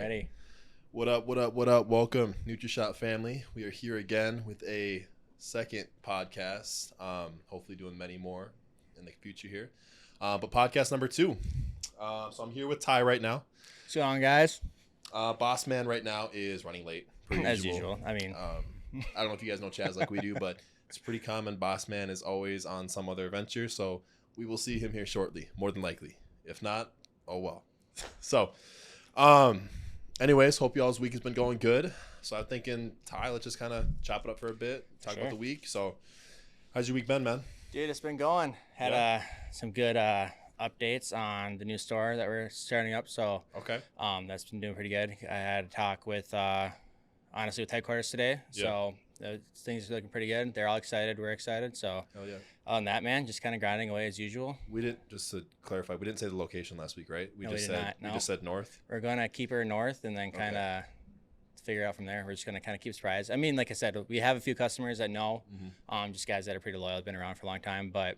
Ready. What up, what up, what up? Welcome, Nutrishop family. We are here again with a second podcast. Hopefully doing many more in the future here. But podcast number 2. So I'm here with Ty right now. What's going on, guys? Boss man right now is running late. As usual. I mean, I don't know if you guys know Chaz like we do, but it's pretty common. Boss man is always on some other adventure. So we will see him here shortly, more than likely. If not, oh well. So, anyways, hope y'all's week has been going good. So I'm thinking, Ty, let's just kind of chop it up for a bit, talk about the week. So, how's your week been, man? dude, it's been going. Had some good updates on the new store that we're starting up. So, Okay. That's been doing pretty good. I had a talk with, honestly, with headquarters today. So things are looking pretty good. They're all excited. We're excited. So, Hell yeah. other than that, man, just kind of grinding away as usual. We didn't, just to clarify, we didn't say the location last week, right? No, we did not, no. We just said north. We're going to keep her north and then kind of figure it out from there. We're just going to kind of keep surprised. I mean, like I said, we have a few customers that know, just guys that are pretty loyal, been around for a long time, but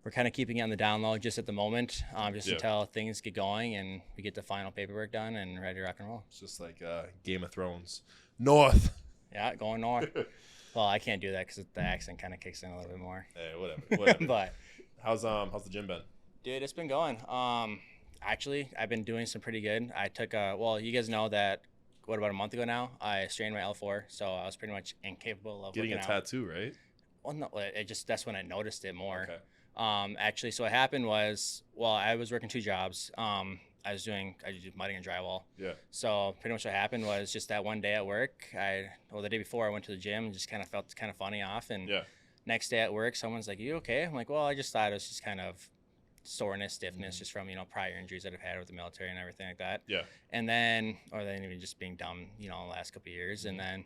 we're kind of keeping it on the down low just at the moment, until things get going and we get the final paperwork done and ready to rock and roll. It's just like Game of Thrones. North. Yeah, going north. Well, I can't do that because the accent kind of kicks in a little bit more. Hey, whatever. But how's the gym been? dude, it's been going. Actually, I've been doing some pretty good. I took you guys know that about a month ago now, I strained my L4, so I was pretty much incapable of getting a tattoo, right? Well, no, that's when I noticed it more. Okay. Actually, so what happened was, I was working 2 jobs. I did mudding and drywall. Yeah. So pretty much what happened was just that one day at work, the day before I went to the gym and just kind of felt kind of funny off. And next day at work, someone's like, "You okay?" I'm like, "Well, I just thought it was just kind of soreness, stiffness, just from, prior injuries that I've had with the military and everything like that." Yeah. And then, or then even just being dumb, the last couple of years. And then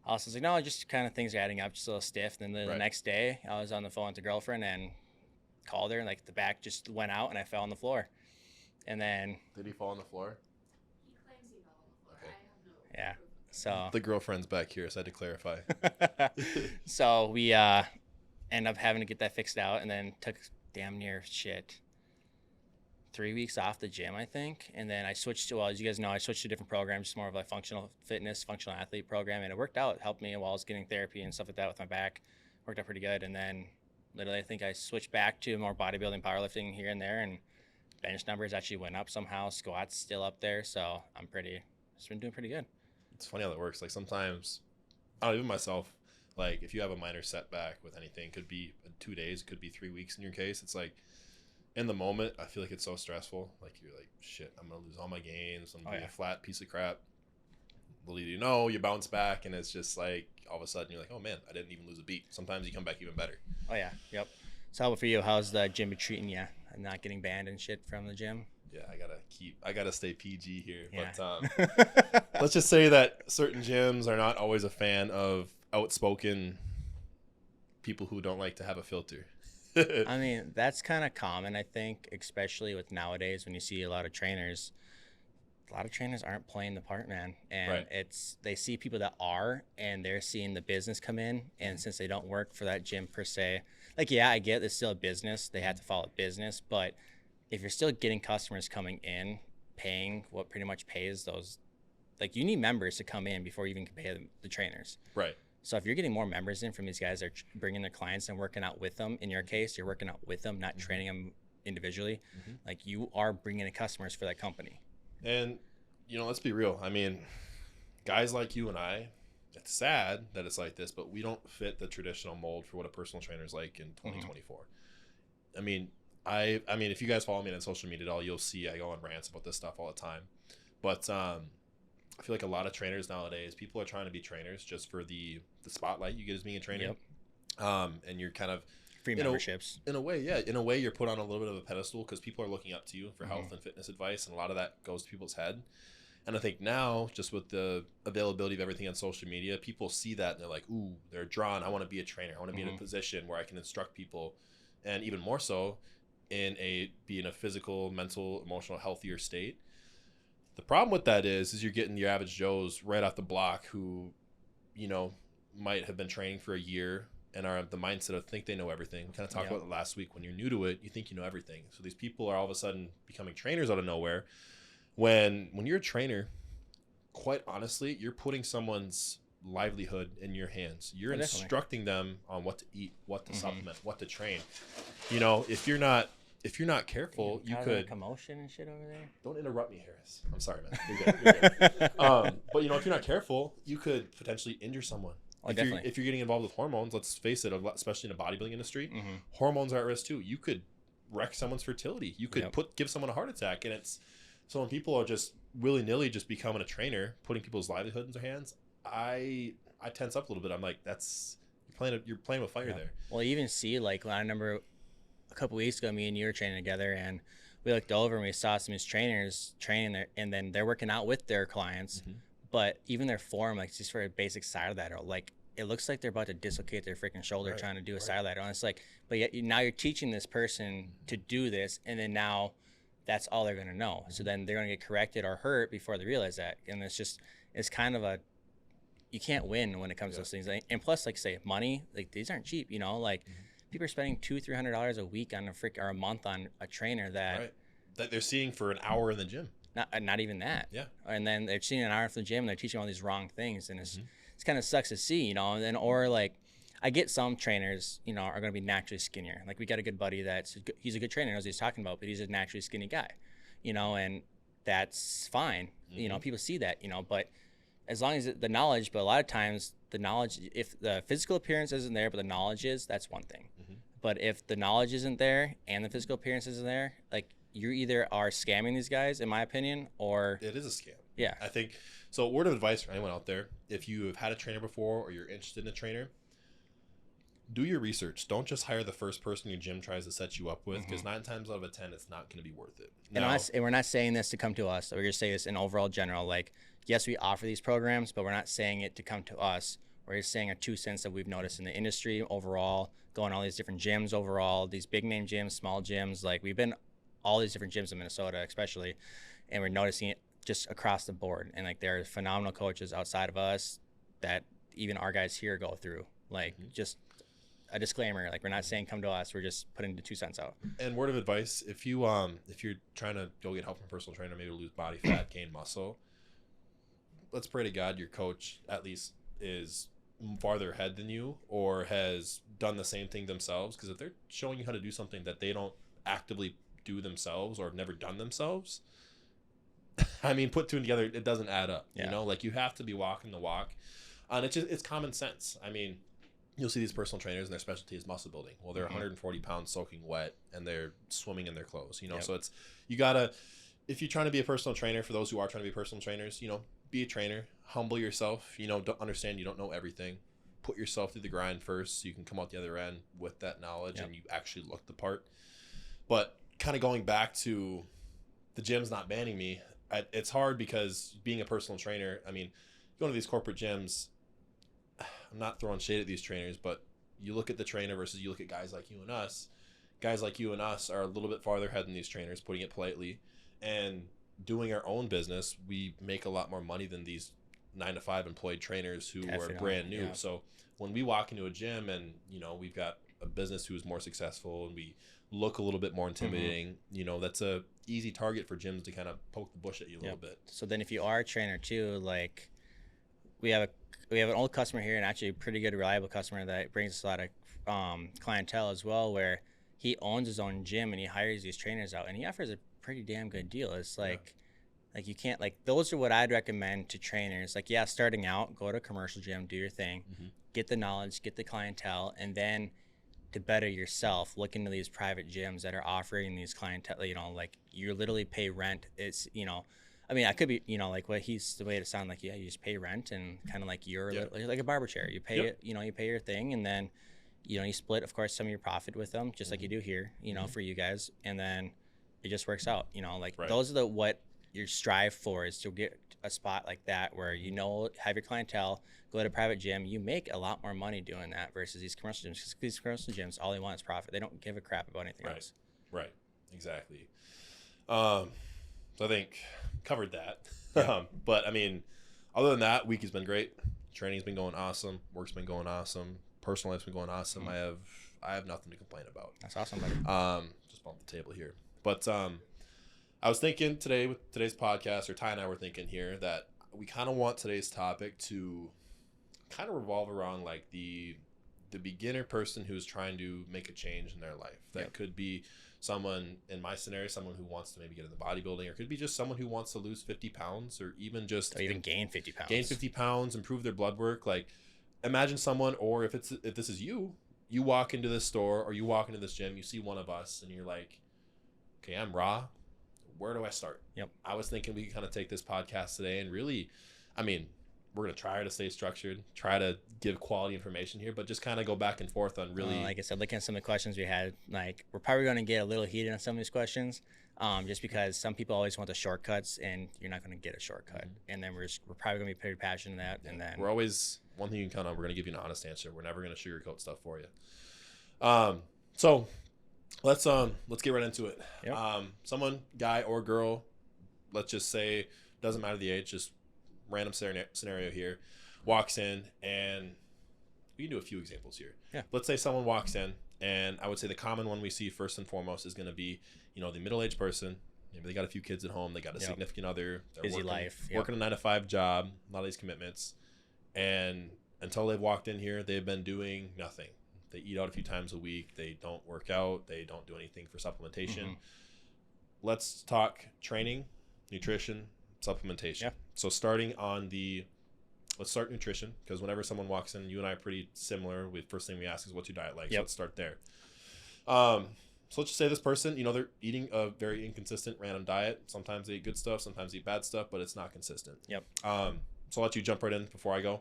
I was like, no, just kind of things are adding up, just a little stiff. And then the next day I was on the phone with the girlfriend and called her, and like the back just went out and I fell on the floor. And then Did he fall on the floor? He claims he fell on the floor. Okay. I have no proof. So The girlfriend's back here, so I had to clarify. so we end up having to get that fixed out, and then took damn near 3 weeks off the gym, I think. And then I switched to, as you guys know, I switched to different programs, just more of like functional fitness, functional athlete program, and it worked out. It helped me while I was getting therapy and stuff like that with my back. Worked out pretty good. And then literally I think I switched back to more bodybuilding, powerlifting here and there, and bench numbers actually went up somehow. Squats still up there, so it's been doing pretty good. It's funny how that works. Like sometimes, I don't know, even myself, like if you have a minor setback with anything, could be 2 days, could be 3 weeks in your case. It's like in the moment, I feel like it's so stressful. Like you're like, shit, I'm gonna lose all my gains. I'm gonna be a flat piece of crap. Little do you know, you bounce back, and it's just like all of a sudden you're like, oh man, I didn't even lose a beat. Sometimes you come back even better. Oh yeah, yep. So how about for you? How's the gym been treating you? Not getting banned and shit from the gym? Yeah, I gotta stay PG here. Yeah. But let's just say that certain gyms are not always a fan of outspoken people who don't like to have a filter. I mean, that's kind of common, I think, especially with nowadays when you see a lot of trainers aren't playing the part, man. And they see people that are, and they're seeing the business come in. And since they don't work for that gym per se, like, yeah, I get it's still a business. They have to follow business. But if you're still getting customers coming in, paying what pretty much pays those, like, you need members to come in before you even can pay the trainers. Right. So if you're getting more members in from these guys that are bringing their clients and working out with them, in your case, you're working out with them, not training them individually. Like, you are bringing in customers for that company. And, let's be real. I mean, guys like you and I, it's sad that it's like this, but we don't fit the traditional mold for what a personal trainer is like in 2024. I mean, if you guys follow me on social media at all, you'll see I go on rants about this stuff all the time. But I feel like a lot of trainers nowadays, people are trying to be trainers just for the spotlight you get as being a trainer. Yep. And you're kind of free memberships. In a way, you're put on a little bit of a pedestal because people are looking up to you for health and fitness advice, and a lot of that goes to people's head. And I think now, just with the availability of everything on social media, people see that and they're like, ooh, they're drawn. I want to be a trainer. I want to be in a position where I can instruct people, and even more so, be in a physical, mental, emotional, healthier state. The problem with that is you're getting your average Joes right off the block who, might have been training for a year and are of the mindset of think they know everything. We kind of talked about it last week. When you're new to it, you think you know everything. So these people are all of a sudden becoming trainers out of nowhere. When you're a trainer, quite honestly, you're putting someone's livelihood in your hands. You're Definitely. instructing them on what to eat, what to supplement, what to train. You know, if you're not careful, you could commotion and shit over there. Don't interrupt me, Harris. I'm sorry, man. You're good. You're good. But you know, if you're not careful, you could potentially injure someone. Oh, if you're getting involved with hormones, let's face it, especially in the bodybuilding industry, hormones are at risk too. You could wreck someone's fertility. You could give someone a heart attack, and it's so when people are just willy nilly just becoming a trainer, putting people's livelihood in their hands, I tense up a little bit. I'm like, you're playing with fire there. Well, you even see like when I remember a couple weeks ago, me and you were training together, and we looked over and we saw some of these trainers training there, and then they're working out with their clients, but even their form, like just for a basic side lateral, like it looks like they're about to dislocate their freaking shoulder trying to do a side lateral. And it's like, but yet now you're teaching this person to do this, and then now that's all they're going to know. So then they're going to get corrected or hurt before they realize that. And it's kind of you can't win when it comes to those things. And plus, like say money, like these aren't cheap, you know, like people are spending $200-$300 a week on or a month on a trainer that they're seeing for an hour in the gym. Not even that. Yeah. And then they're seeing an hour in the gym and they're teaching all these wrong things. And it's kind of sucks to see, you know, and then, or like, I get some trainers, you know, are going to be naturally skinnier. Like we got a good buddy he's a good trainer, knows what he's talking about, but he's a naturally skinny guy, you know, and that's fine. You know, people see that, you know, but as long as the knowledge, but a lot of times the knowledge, if the physical appearance isn't there, but the knowledge is, that's one thing. But if the knowledge isn't there and the physical appearance isn't there, like you either are scamming these guys, in my opinion, or it is a scam. Yeah. I think so. Word of advice for anyone out there, if you have had a trainer before or you're interested in a trainer, do your research. Don't just hire the first person your gym tries to set you up with, because 9 times out of 10, it's not going to be worth it. And we're not saying this to come to us. We're going to say this in overall general. Like, yes, we offer these programs, but we're not saying it to come to us. We're just saying our 2 cents that we've noticed in the industry overall, going all these different gyms overall, these big name gyms, small gyms. Like we've been all these different gyms in Minnesota, especially, and we're noticing it just across the board. And like there are phenomenal coaches outside of us that even our guys here go through. Like just a disclaimer, like we're not saying come to us, we're just putting the 2 cents out. And word of advice, if you're trying to go get help from a personal trainer, maybe lose body fat, gain muscle, let's pray to God your coach at least is farther ahead than you or has done the same thing themselves, because if they're showing you how to do something that they don't actively do themselves or have never done themselves, I mean, put 2 together, it doesn't add up. You know, like you have to be walking the walk, and it's common sense. I mean, you'll see these personal trainers and their specialty is muscle building. Well, they're 140 pounds soaking wet and they're swimming in their clothes, you know? So if you're trying to be a personal trainer, for those who are trying to be personal trainers, you know, be a trainer, humble yourself, you know, don't understand you don't know everything. Put yourself through the grind first so you can come out the other end with that knowledge and you actually look the part. But kind of going back to the gym's not banning me, it's hard because being a personal trainer, I mean, going to these corporate gyms, I'm not throwing shade at these trainers, but you look at the trainer versus you look at guys like you and us. Guys like you and us are a little bit farther ahead than these trainers, putting it politely. And doing our own business, we make a lot more money than these 9-to-5 employed trainers who are brand new. So when we walk into a gym and, you know, we've got a business who is more successful and we look a little bit more intimidating, you know, that's a easy target for gyms to kind of poke the bush at you a little bit. So then if you are a trainer too, like we have an old customer here, and actually a pretty good reliable customer that brings us a lot of clientele as well, where he owns his own gym and he hires these trainers out and he offers a pretty damn good deal. It's like like you can't, like those are what I'd recommend to trainers. Like, yeah, starting out, go to a commercial gym, do your thing, get the knowledge, get the clientele, and then to better yourself, look into these private gyms that are offering these clientele, you know, like you literally pay rent. It's, you know, I mean, I could be, you know, like what he's the way to sound like, yeah, you just pay rent and kind of like you're like a barber chair. You pay it, you know, you pay your thing, and then, you know, you split, of course, some of your profit with them, just like you do here, you know, for you guys, and then it just works out, you know, like those are what you strive for, is to get a spot like that where, you know, have your clientele, go to a private gym. You make a lot more money doing that versus these commercial gyms, because these commercial gyms, all they want is profit. They don't give a crap about anything else. Right, exactly. So I think covered that. But I mean, other than that, week has been great. Training's been going awesome. Work's been going awesome. Personal life's been going awesome. I have nothing to complain about. That's awesome, buddy. Just bump the table here. But I was thinking today with today's podcast, or Ty and I were thinking here, that we kind of want today's topic to kind of revolve around like the beginner person who's trying to make a change in their life. That could be someone, in my scenario, someone who wants to maybe get into bodybuilding, or could be just someone who wants to lose 50 pounds, or even just gain 50 pounds. Gain 50 pounds, improve their blood work. Like, imagine someone, or if this is you walk into this store or you walk into this gym, you see one of us, and you're like, okay, I'm raw. Where do I start? Yep. I was thinking we could kind of take this podcast today and really, I mean, we're going to try to stay structured, try to give quality information here, but just kind of go back and forth on really. Like I said, looking at some of the questions we had, like, we're probably going to get a little heated on some of these questions, just because some people always want the shortcuts, and you're not going to get a shortcut. Mm-hmm. And then we're probably going to be pretty passionate in that. Yeah. And then we're always, one thing you can count on, we're going to give you an honest answer. We're never going to sugarcoat stuff for you. So let's get right into it. Yep. Someone, guy or girl, let's just say, doesn't matter the age, just random scenario here, walks in, and we can do a few examples here. Yeah. Let's say someone walks in, and I would say the common one we see first and foremost is going to be, the middle-aged person. Maybe they got a few kids at home, they got a significant other, they're busy life, working a 9-to-5 job, a lot of these commitments, and until they've walked in here, they've been doing nothing. They eat out a few times a week, they don't work out, they don't do anything for supplementation. Mm-hmm. Let's talk training, nutrition, supplementation. Yeah. So let's start nutrition, because whenever someone walks in, you and I are pretty similar. First thing we ask is, what's your diet like? Yep. So let's start there. So let's just say this person, they're eating a very inconsistent random diet. Sometimes they eat good stuff, sometimes they eat bad stuff, but it's not consistent. Yep. So I'll let you jump right in before I go.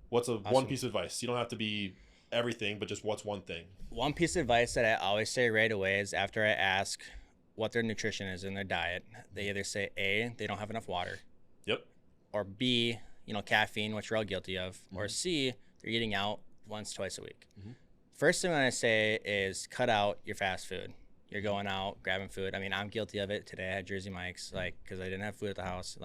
What's one piece of advice? You don't have to be everything, but just what's one thing? One piece of advice that I always say right away is, after I ask what their nutrition is in their diet, they either say A, they don't have enough water. Yep. Or B, caffeine, which we're all guilty of. Mm-hmm. Or C, they're eating out once, twice a week. Mm-hmm. First thing I say is cut out your fast food. You're going out, grabbing food. I mean, I'm guilty of it. Today I had Jersey Mike's, because I didn't have food at the house.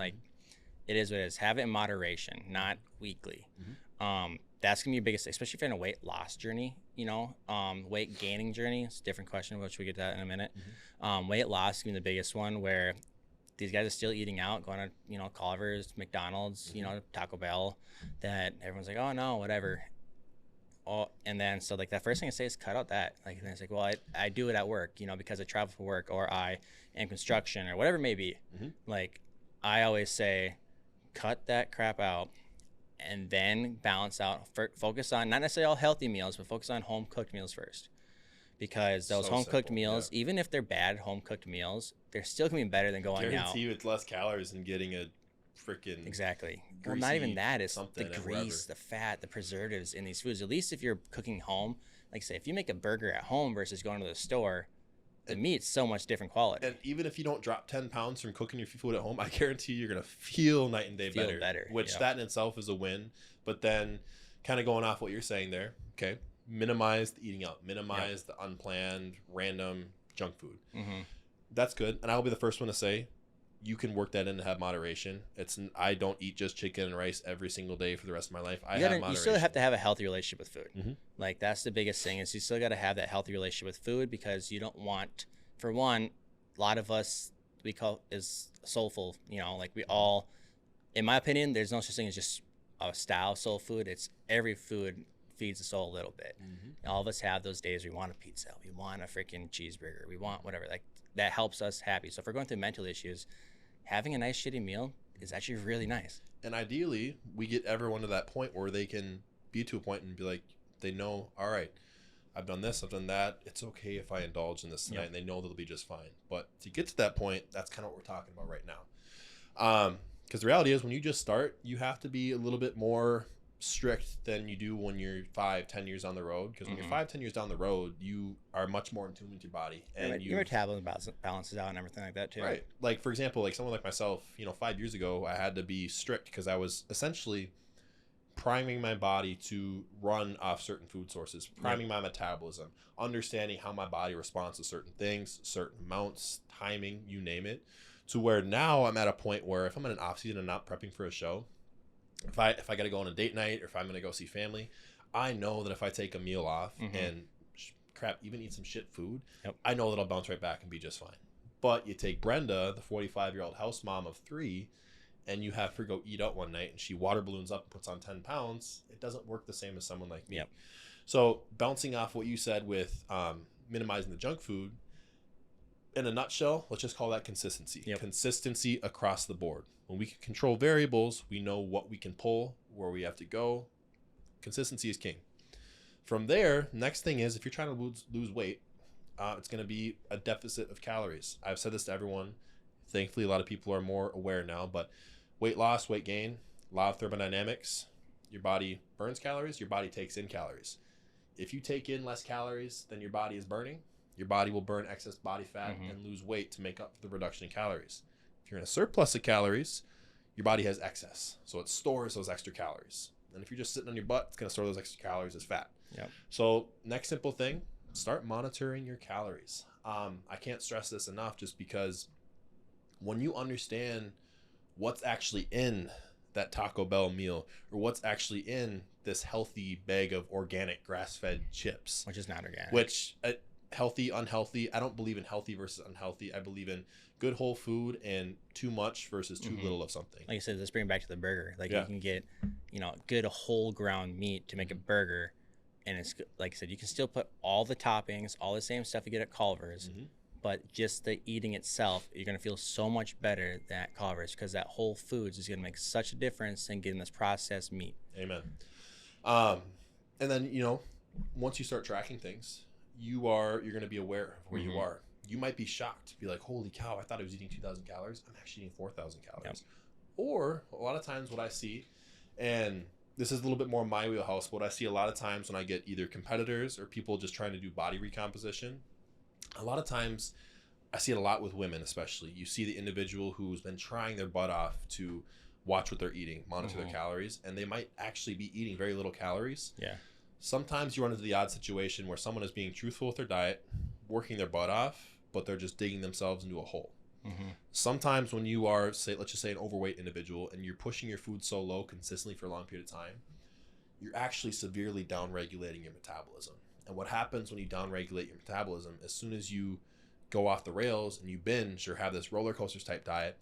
It is what it is. Have it in moderation, not weekly. Mm-hmm. That's going to be your biggest, especially if you're in a weight loss journey, weight gaining journey. It's a different question, which we get to that in a minute. Mm-hmm. Weight loss is going to be the biggest one, where these guys are still eating out, going to Culver's, McDonald's, mm-hmm. Taco Bell, that everyone's like, oh no, whatever. Oh, and then, so that first thing I say is cut out that. And it's like, well, I do it at work, because I travel for work, or I am construction, or whatever it may be. Mm-hmm. I always say, cut that crap out, and then balance out. Focus on not necessarily all healthy meals, but focus on home cooked meals first, because those home cooked meals, even if they're bad home cooked meals, they're still gonna be better than going out. Guarantee you it's less calories than getting a freaking exactly. Well, not even that. It's the grease, the fat, the preservatives in these foods. At least if you're cooking home, say if you make a burger at home versus going to the store, the meat's so much different quality. And even if you don't drop 10 pounds from cooking your food at home, I guarantee you're going to feel night and day better. Which that in itself is a win. But then kind of going off what you're saying there, okay, minimize the eating out. Minimize the unplanned, random junk food. Mm-hmm. That's good. And I'll be the first one to say, you can work that in to have moderation. I don't eat just chicken and rice every single day for the rest of my life. You still have to have a healthy relationship with food. Mm-hmm. That's the biggest thing, is you still got to have that healthy relationship with food, because you don't want, for one, a lot of us, we call is soulful, we all, in my opinion, there's no such thing as just a style of soul food. It's every food feeds the soul a little bit. Mm-hmm. All of us have those days we want a pizza, we want a freaking cheeseburger, we want whatever, that helps us happy. So if we're going through mental issues, having a nice shitty meal is actually really nice. And ideally, we get everyone to that point where they can be to a point and be like, they know, all right, I've done this, I've done that. It's okay if I indulge in this tonight, and they know they'll be just fine. But to get to that point, that's kind of what we're talking about right now. Because the reality is, when you just start, you have to be a little bit more strict than you do when you're 5-10 years on the road. Because when you're 5-10 years down the road, you are much more in tune with your body, and your metabolism balances out and everything like that too. Right. For example, someone like myself, 5 years ago, I had to be strict because I was essentially priming my body to run off certain food sources, priming my metabolism, understanding how my body responds to certain things, certain amounts, timing, you name it, to where now I'm at a point where if I'm in an off season and not prepping for a show, if I got to go on a date night, or if I'm going to go see family, I know that if I take a meal off and even eat some shit food, I know that I'll bounce right back and be just fine. But you take Brenda, the 45-year-old house mom of 3, and you have her go eat out one night and she water balloons up and puts on 10 pounds, it doesn't work the same as someone like me. Yep. So bouncing off what you said with minimizing the junk food, in a nutshell, let's just call that consistency. Yep. Consistency across the board. When we can control variables, we know what we can pull, where we have to go. Consistency is king. From there, next thing is if you're trying to lose weight, it's going to be a deficit of calories. I've said this to everyone. Thankfully, a lot of people are more aware now, but weight loss, weight gain, law of thermodynamics, your body burns calories, your body takes in calories. If you take in less calories than your body is burning, your body will burn excess body fat and lose weight to make up for the reduction in calories. If you're in a surplus of calories, your body has excess, so it stores those extra calories. And if you're just sitting on your butt, it's going to store those extra calories as fat. Yep. So next simple thing, start monitoring your calories. I can't stress this enough, just because when you understand what's actually in that Taco Bell meal, or what's actually in this healthy bag of organic grass-fed chips, Which is not organic. which healthy, unhealthy, I don't believe in healthy versus unhealthy. I believe in good whole food and too much versus too little of something. Like I said, let's bring it back to the burger. Like Yeah. you can get, good whole ground meat to make a burger, and it's like I said, you can still put all the toppings, all the same stuff you get at Culver's, but just the eating itself, you're gonna feel so much better than at Culver's, because that Whole Foods is gonna make such a difference in getting this processed meat. Amen. And then once you start tracking things, you're going to be aware of where you are. You might be shocked, be like, holy cow, I thought I was eating 2,000 calories. I'm actually eating 4,000 calories. Yep. Or a lot of times what I see, and this is a little bit more my wheelhouse, but what I see a lot of times when I get either competitors or people just trying to do body recomposition, a lot of times I see it a lot with women, especially. You see the individual who's been trying their butt off to watch what they're eating, monitor their calories, and they might actually be eating very little calories. Yeah. Sometimes you run into the odd situation where someone is being truthful with their diet, working their butt off, but they're just digging themselves into a hole. Sometimes when you are, let's just say an overweight individual, and you're pushing your food so low consistently for a long period of time, you're actually severely downregulating your metabolism. And what happens when you downregulate your metabolism, as soon as you go off the rails and you binge or have this roller coasters type diet,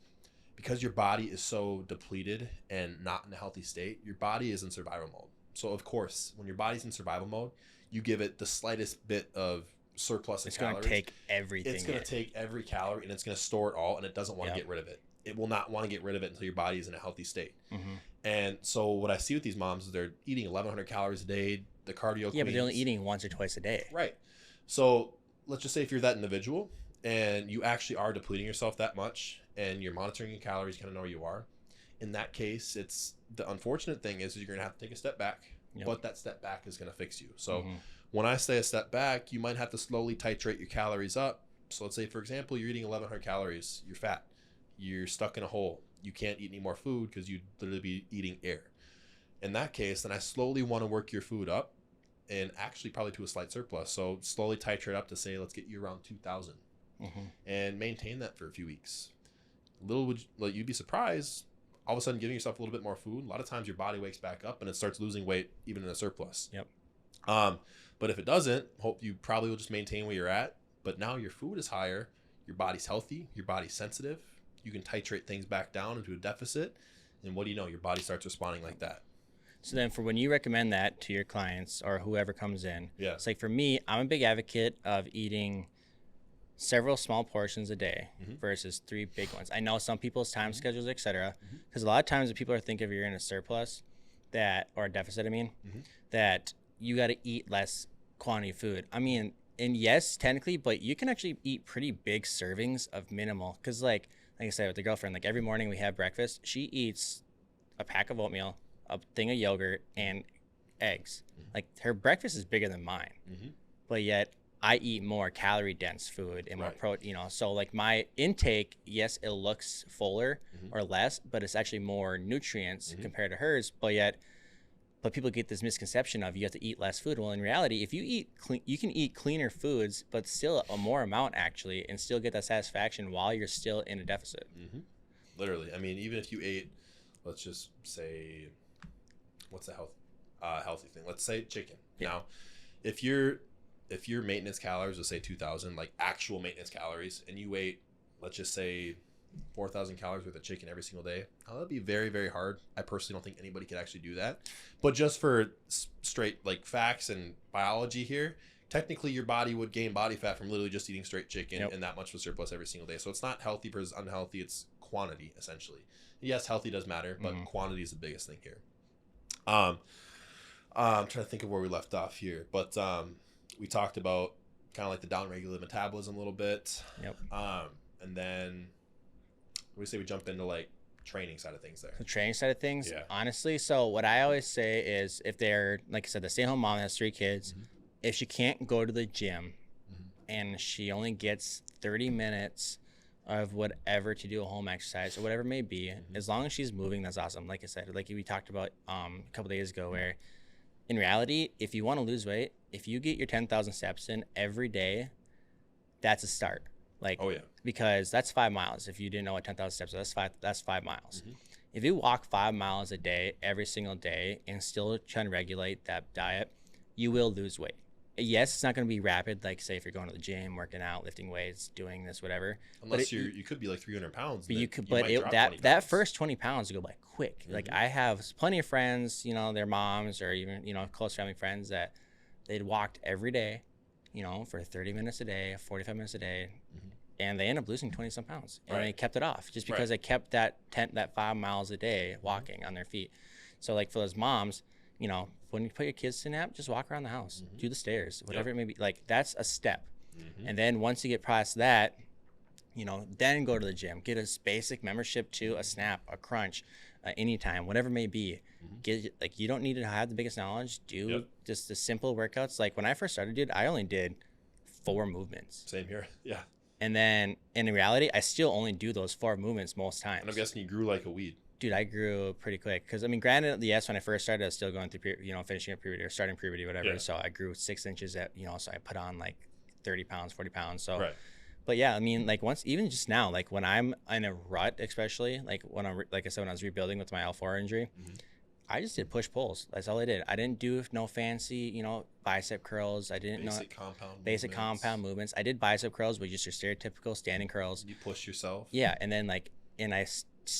because your body is so depleted and not in a healthy state, your body is in survival mode. So of course, when your body's in survival mode, you give it the slightest bit of surplus of calories. It's going to take everything. It's going to take every calorie, and it's going to store it all, and it doesn't want to get rid of it. It will not want to get rid of it until your body is in a healthy state. And so what I see with these moms is they're eating 1,100 calories a day, the cardio Yeah, but they're only eating once or twice a day. Right. So let's just say if you're that individual and you actually are depleting yourself that much and you're monitoring your calories, you kind of know where you are. In that case, it's the unfortunate thing is you're going to have to take a step back, but that step back is going to fix you. So when I say a step back, you might have to slowly titrate your calories up. So let's say, for example, you're eating 1,100 calories, you're fat, you're stuck in a hole, you can't eat any more food because you'd literally be eating air. In that case, then I slowly want to work your food up, and actually probably to a slight surplus. So slowly titrate up to say, let's get you around 2,000 and maintain that for a few weeks. You'd be surprised, all of a sudden giving yourself a little bit more food. A lot of times your body wakes back up and it starts losing weight even in a surplus. But if it doesn't, you probably will just maintain where you're at. But now your food is higher, your body's healthy, your body's sensitive. You can titrate things back down into a deficit. And what do you know? Your body starts responding like that. So then for when you recommend that to your clients or whoever comes in, Yeah. it's like for me, I'm a big advocate of eating several small portions a day versus 3 big ones. I know some people's time schedules, etc. Because a lot of times when people are thinking if you're in a surplus or a deficit, that you got to eat less quantity of food. I mean, and yes, technically, but you can actually eat pretty big servings of minimal. Because like I said with the girlfriend, like every morning we have breakfast, she eats a pack of oatmeal, a thing of yogurt, and eggs. Like her breakfast is bigger than mine, but yet I eat more calorie dense food and more protein, so like my intake, yes, it looks fuller or less, but it's actually more nutrients compared to hers. But people get this misconception of you have to eat less food. Well, in reality, if you eat you can eat cleaner foods, but still a more amount actually, and still get that satisfaction while you're still in a deficit. Literally. I mean, even if you ate, let's just say, what's the healthy thing? Let's say chicken. Now, if your maintenance calories, let's say 2,000, like actual maintenance calories, and you ate, let's just say 4,000 calories worth of chicken every single day. That would be very, very hard. I personally don't think anybody could actually do that. But just for straight like facts and biology here, technically your body would gain body fat from literally just eating straight chicken and that much of a surplus every single day. So it's not healthy versus unhealthy. It's quantity, essentially. Yes, healthy does matter, but quantity is the biggest thing here. I'm trying to think of where we left off here, but we talked about kind of like the downregulated metabolism a little bit. Yep. And then we say we jump into like training side of things there. The training side of things, honestly. So what I always say is, if they're, like I said, the stay-at-home mom has 3 kids, if she can't go to the gym and she only gets 30 minutes of whatever to do a home exercise or whatever it may be, as long as she's moving, that's awesome. Like I said, like we talked about a couple days ago, where in reality, if you want to lose weight, if you get your 10,000 steps in every day, that's a start. Like, because that's 5 miles. If you didn't know what 10,000 steps is, that's 5 miles. If you walk 5 miles a day, every single day, and still try to regulate that diet, you will lose weight. Yes, it's not going to be rapid, like say if you're going to the gym, working out, lifting weights, doing this, whatever. Unless you could be like 300 pounds. But you could, but that first 20 pounds will go by quick. Like I have plenty of friends, you know, their moms or even, you know, close family friends that they'd walked every day, you know, for 30 minutes a day, 45 minutes a day, and they end up losing 20 some pounds, and they kept it off just because they kept that 5 miles a day walking on their feet. So like for those moms, you know, when you put your kids to nap, just walk around the house, do the stairs, whatever it may be. Like that's a step. And then once you get past that, you know, then go to the gym, get a basic membership to a Snap, a Crunch, Anytime, whatever it may be. Get, like, you don't need to have the biggest knowledge. Do just the simple workouts. Like when I first started, dude, I only did 4 movements. Same here. Yeah. And then in reality, I still only do those 4 movements most times. And I'm guessing you grew like a weed. Dude, I grew pretty quick. Because, I mean, granted, yes, when I first started, I was still going through, you know, finishing up puberty or starting puberty, whatever. So I grew 6 inches at, you know, so I put on like 30 pounds, 40 pounds. So, but yeah, I mean, like once, even just now, like when I'm in a rut, especially like when I'm, like I said, when I was rebuilding with my L4 injury, I just did push pulls. That's all I did. I didn't do no fancy, you know, bicep curls. I didn't know basic compound movements. I did bicep curls, but just your stereotypical standing curls. You push yourself. Yeah, and then like, and I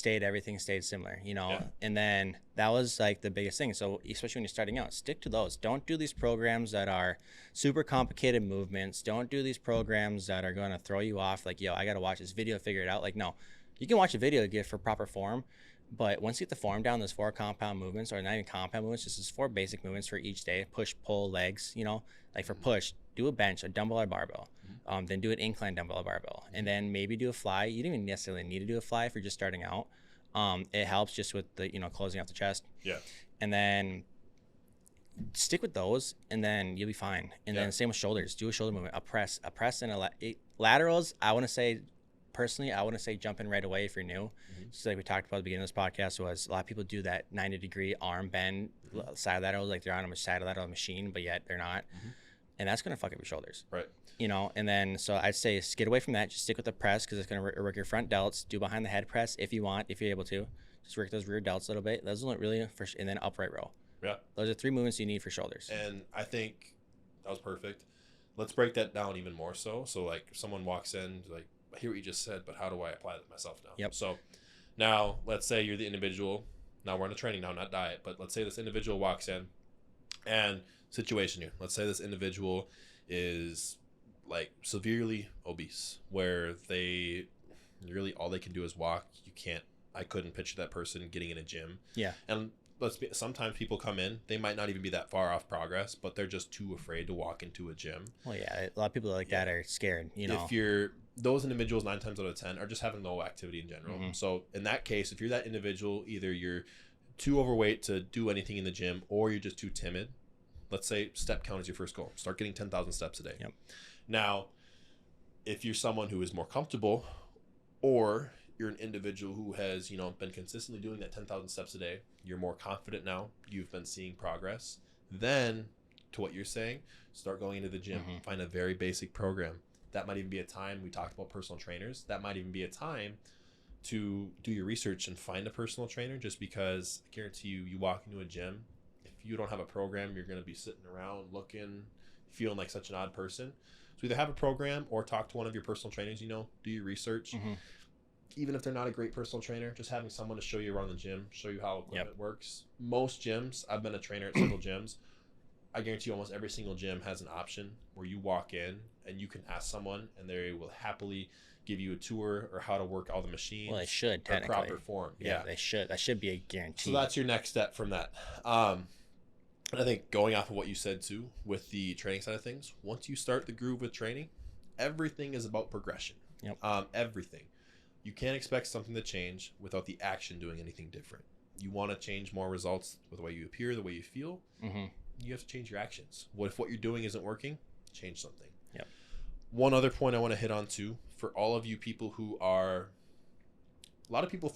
everything stayed similar, you know. And then that was like the biggest thing. So especially when you're starting out, stick to those. Don't do these programs that are super complicated movements. Don't do these programs that are going to throw you off. Like, yo, I got to watch this video, figure it out. Like, no, you can watch a video to get for proper form. But once you get the form down, there's 4 compound movements, or not even compound movements, just 4 basic movements for each day. Push, pull, legs, you know, like for push, do a bench, a dumbbell or barbell. Then do an incline dumbbell or barbell. And then maybe do a fly. You don't even necessarily need to do a fly if you're just starting out. It helps just with the, you know, closing off the chest. And then stick with those, and then you'll be fine. And then same with shoulders. Do a shoulder movement, a press and laterals. I want to say, personally, I want to say jump in right away if you're new. So like we talked about at the beginning of this podcast, was a lot of people do that 90-degree arm bend side lateral, like they're on a side lateral machine, but yet they're not. And that's going to fuck up your shoulders. You know, and then so I'd say get away from that. Just stick with the press, because it's going to work your front delts. Do behind the head press if you want, if you're able to. Just work those rear delts a little bit. Those are really for, and then upright row. Those are 3 movements you need for shoulders. And I think that was perfect. Let's break that down even more so. So like if someone walks in, like, I hear what you just said, but how do I apply that myself now? So now let's say you're the individual. Now we're on a training now, not diet, but let's say this individual walks in, and situation here. Let's say this individual is like severely obese, where they really all they can do is walk. I couldn't picture that person getting in a gym. And sometimes people come in, they might not even be that far off progress, but they're just too afraid to walk into a gym. Well, yeah, a lot of people like that are scared, you know. If those individuals 9 times out of 10 are just having no activity in general. So in that case, if you're that individual, either you're too overweight to do anything in the gym, or you're just too timid. Let's say step count is your first goal. Start getting 10,000 steps a day. Now, if you're someone who is more comfortable, or you're an individual who has, you know, been consistently doing that 10,000 steps a day, you're more confident now, you've been seeing progress, then, to what you're saying, start going into the gym. Find a very basic program. That might even be a time, we talked about personal trainers, that might even be a time to do your research and find a personal trainer, just because I guarantee you walk into a gym, if you don't have a program, you're going to be sitting around looking, feeling like such an odd person. So either have a program or talk to one of your personal trainers, you know, do your research. even if they're not a great personal trainer, just having someone to show you around the gym, show you how equipment works. Most gyms, I've been a trainer at several gyms. I guarantee you almost every single gym has an option where you walk in and you can ask someone and they will happily give you a tour or how to work all the machines. Well, they should, technically. Proper form. Yeah, they should. That should be a guarantee. So that's your next step from that. And I think going off of what you said too, with the training side of things, once you start the groove with training, everything is about progression. Yep. Everything. You can't expect something to change without the action doing anything different. You want to change more results with the way you appear, the way you feel. Mm-hmm. You have to change your actions. What if what you're doing isn't working? Change something. Yep. One other point I want to hit on too, for all of you people who are, a lot of people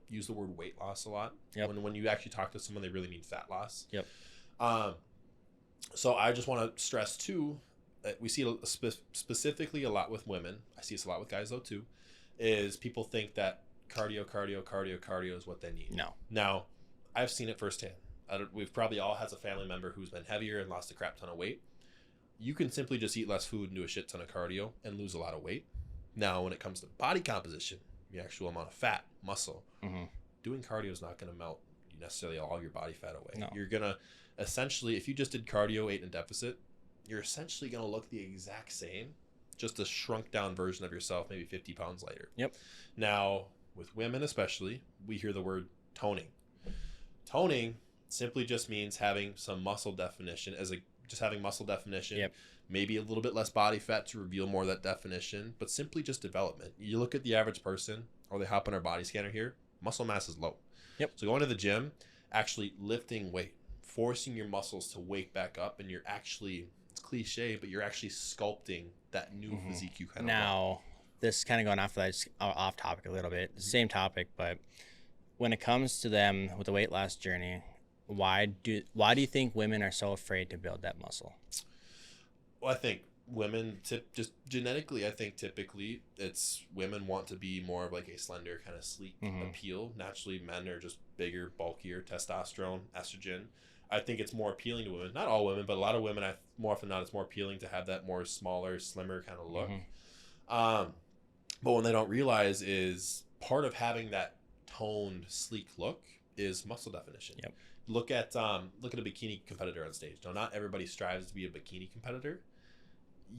use the word weight loss a lot. Yep. When you actually talk to someone, they really mean fat loss. Yep. So I just want to stress too, that we see it specifically a lot with women. I see this a lot with guys though too, is people think that cardio is what they need. No. Now, I've seen it firsthand. We've probably all has a family member who's been heavier and lost a crap ton of weight. You can simply just eat less food and do a shit ton of cardio and lose a lot of weight. Now, when it comes to body composition, the actual amount of fat, muscle, doing cardio is not going to melt necessarily all your body fat away. No. You're going to essentially, if you just did cardio, ate in a deficit, you're essentially going to look the exact same, just a shrunk down version of yourself, maybe 50 pounds lighter. Yep. Now, with women especially, we hear the word toning. Toning simply just means having some muscle definition, just having muscle definition. Yep. Maybe a little bit less body fat to reveal more of that definition, but simply just development. You look at the average person, or they hop on our body scanner here, muscle mass is low. Yep. So going to the gym, actually lifting weight, forcing your muscles to wake back up, and you're actually, it's cliche, but you're actually sculpting that new physique you kind of now, this kind of going off topic a little bit, same topic, but when it comes to them with the weight loss journey, why do you think women are so afraid to build that muscle? Well, I think women just genetically, I think typically it's women want to be more of like a slender kind of sleek appeal. Naturally, men are just bigger, bulkier, testosterone, estrogen. I think it's more appealing to women. Not all women, but a lot of women, more often than not, it's more appealing to have that more smaller, slimmer kind of look. But what they don't realize is part of having that toned, sleek look is muscle definition. Yep. Look at a bikini competitor on stage. Now, not everybody strives to be a bikini competitor.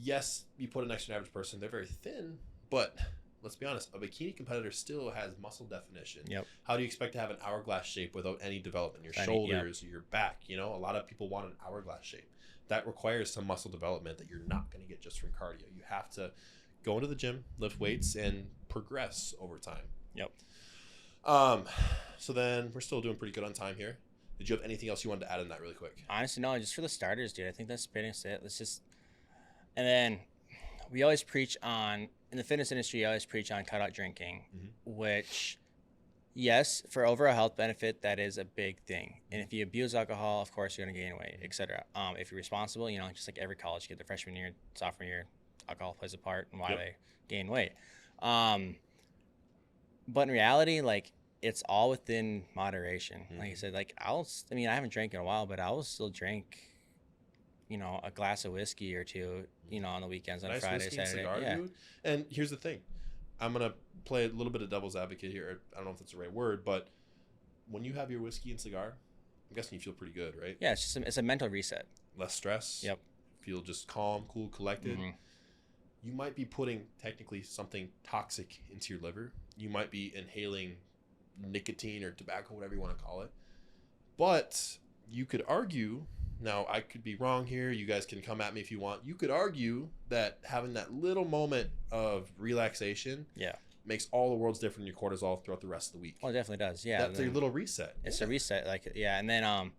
Yes, you put it next to an average person, they're very thin, but let's be honest, a bikini competitor still has muscle definition. Yep. How do you expect to have an hourglass shape without any development? Your shoulders, your back, a lot of people want an hourglass shape. That requires some muscle development that you're not going to get just from cardio. You have to go into the gym, lift weights, and progress over time. Yep. So then we're still doing pretty good on time here. Did you have anything else you wanted to add in that really quick? Honestly, no, just for the starters, dude. I think that's pretty much it. And then we always preach on, in the fitness industry, you always preach on cut out drinking, which, yes, for overall health benefit, that is a big thing. And if you abuse alcohol, of course, you're going to gain weight, etc. If you're responsible, just like every college kid, the freshman year, sophomore year, alcohol plays a part in why they gain weight. But in reality, like, it's all within moderation. Like I said, like I haven't drank in a while, but I will still drink, a glass of whiskey or two, on the weekends, on Friday, Saturday. Cigar, dude. And here's the thing. I'm going to play a little bit of devil's advocate here. I don't know if that's the right word, but when you have your whiskey and cigar, I'm guessing you feel pretty good, right? Yeah, it's a mental reset. Less stress. Yep. Feel just calm, cool, collected. You might be putting technically something toxic into your liver. You might be inhaling nicotine or tobacco, whatever you want to call it. But you could argue, now I could be wrong here, you guys can come at me if you want, you could argue that having that little moment of relaxation makes all the world's difference in your cortisol throughout the rest of the week. Well, it definitely does. Yeah. That's a little reset. It's a reset. And then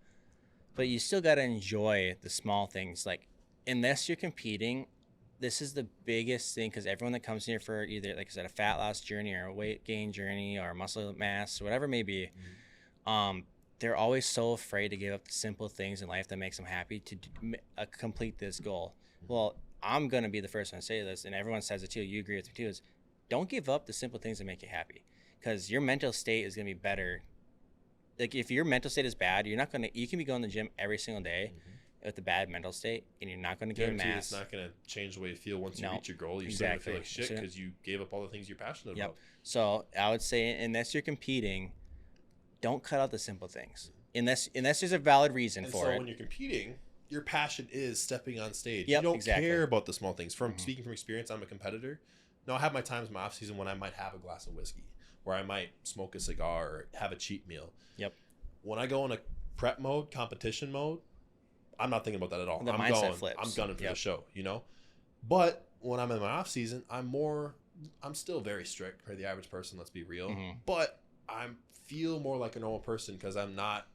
but you still got to enjoy the small things. Like, unless you're competing, this is the biggest thing, because everyone that comes here for either, like I said, a fat loss journey or a weight gain journey or muscle mass, whatever it may be, they're always so afraid to give up the simple things in life that makes them happy to complete this goal. Well, I'm going to be the first one to say this, and everyone says it too, you agree with me too, is don't give up the simple things that make you happy, because your mental state is going to be better. Like, if your mental state is bad, you can be going to the gym every single day, with a bad mental state, and you're not going to gain Guaranteed mass. it's not going to change the way you feel once you No, reach your goal. You're exactly. still going to feel like shit because you gave up all the things you're passionate Yep. about. So I would say, unless you're competing, don't cut out the simple things. Unless there's a valid reason And for so it. when you're competing, your passion is stepping on stage. Yep, You don't exactly. care about the small things. From speaking from experience, I'm a competitor. Now I have my times in my off season when I might have a glass of whiskey, where I might smoke a cigar or have a cheat meal. Yep. When I go in a prep mode, competition mode, I'm not thinking about that at all. The mindset flips. I'm gunning for the show, you know? But when I'm in my off season, I'm still very strict for the average person, let's be real. But I feel more like a normal person because I'm not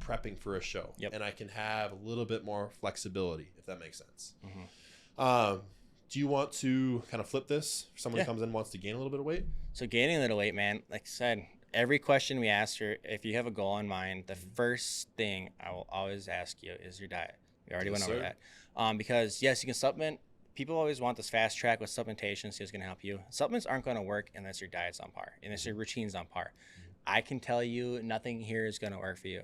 prepping for a show. And I can have a little bit more flexibility, if that makes sense. Do you want to kind of flip this? Someone who comes in and wants to gain a little bit of weight? So gaining a little weight, man, like I said, every question we ask her, if you have a goal in mind, the first thing I will always ask you is your diet. We already went over that. Because yes, you can supplement. People always want this fast track with supplementation, so it's going to help you. Supplements aren't going to work unless your diet's on par, unless your routine's on par. I can tell you nothing here is going to work for you.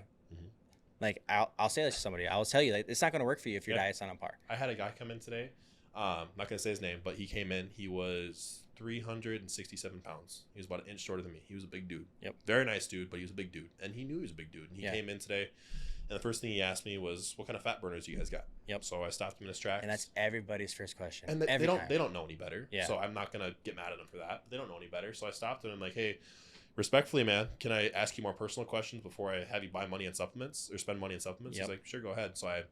Like I'll say this to somebody. I'll tell you, like, it's not going to work for you if your diet's not on par. I had a guy come in today. Not going to say his name, but he came in. He was 367 pounds. He was about an inch shorter than me. He was a big dude. Very nice dude, but he was a big dude. And he knew he was a big dude. And he came in today, and the first thing he asked me was, what kind of fat burners do you guys got? So I stopped him in his tracks. And that's everybody's first question. And they don't know any better. So I'm not going to get mad at them for that. But they don't know any better. So I stopped him and I'm like, hey, respectfully, man, can I ask you more personal questions before I have you buy money on supplements or spend money on supplements? He's like, sure, go ahead. So I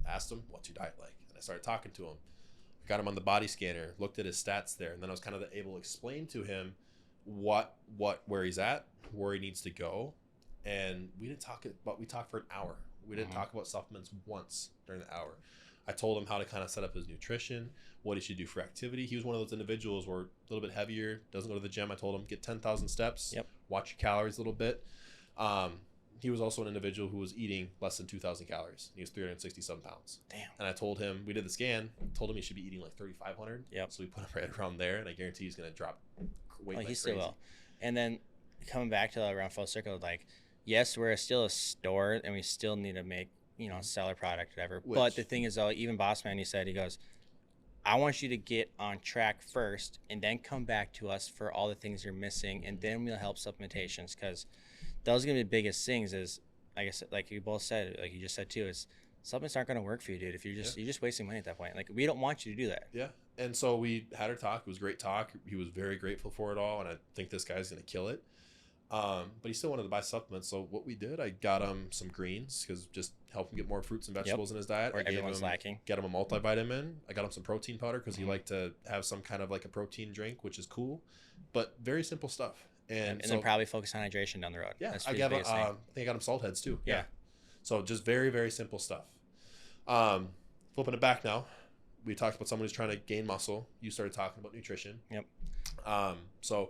asked him, what's your diet like? And I started talking to him. I got him on the body scanner, looked at his stats there, and then I was kind of able to explain to him where he's at, where he needs to go. And we talked for an hour. We didn't talk about supplements once during the hour. I told him how to kind of set up his nutrition, what he should do for activity. He was one of those individuals where a little bit heavier, doesn't go to the gym. I told him, get 10,000 steps, watch your calories a little bit. He was also an individual who was eating less than 2,000 calories. He was 367 pounds. Damn. And I told him, we did the scan, told him he should be eating like 3,500. So we put him right around there, and I guarantee he's going to drop weight like he crazy. still will. And then coming back to around full circle, like, yes, we're still a store, and we still need to make, sell our product, whatever. But the thing is, though, even Bossman, he goes, I want you to get on track first and then come back to us for all the things you're missing, and then we'll help supplementations, because those are going to be the biggest things is, like I said, like you both said, like you just said too, is supplements aren't going to work for you, dude. If you're just wasting money at that point. Like, we don't want you to do that. Yeah. And so we had our talk. It was a great talk. He was very grateful for it all, and I think this guy's going to kill it. But he still wanted to buy supplements. So what we did, I got him some greens, because just help him get more fruits and vegetables in his diet. Or everyone's lacking. Get him a multivitamin. I got him some protein powder because he liked to have some kind of like a protein drink, which is cool, but very simple stuff. And then probably focus on hydration down the road. Yeah, I think I got him salt heads too. Yeah. So just very, very simple stuff. Flipping it back now, we talked about someone who's trying to gain muscle. You started talking about nutrition. So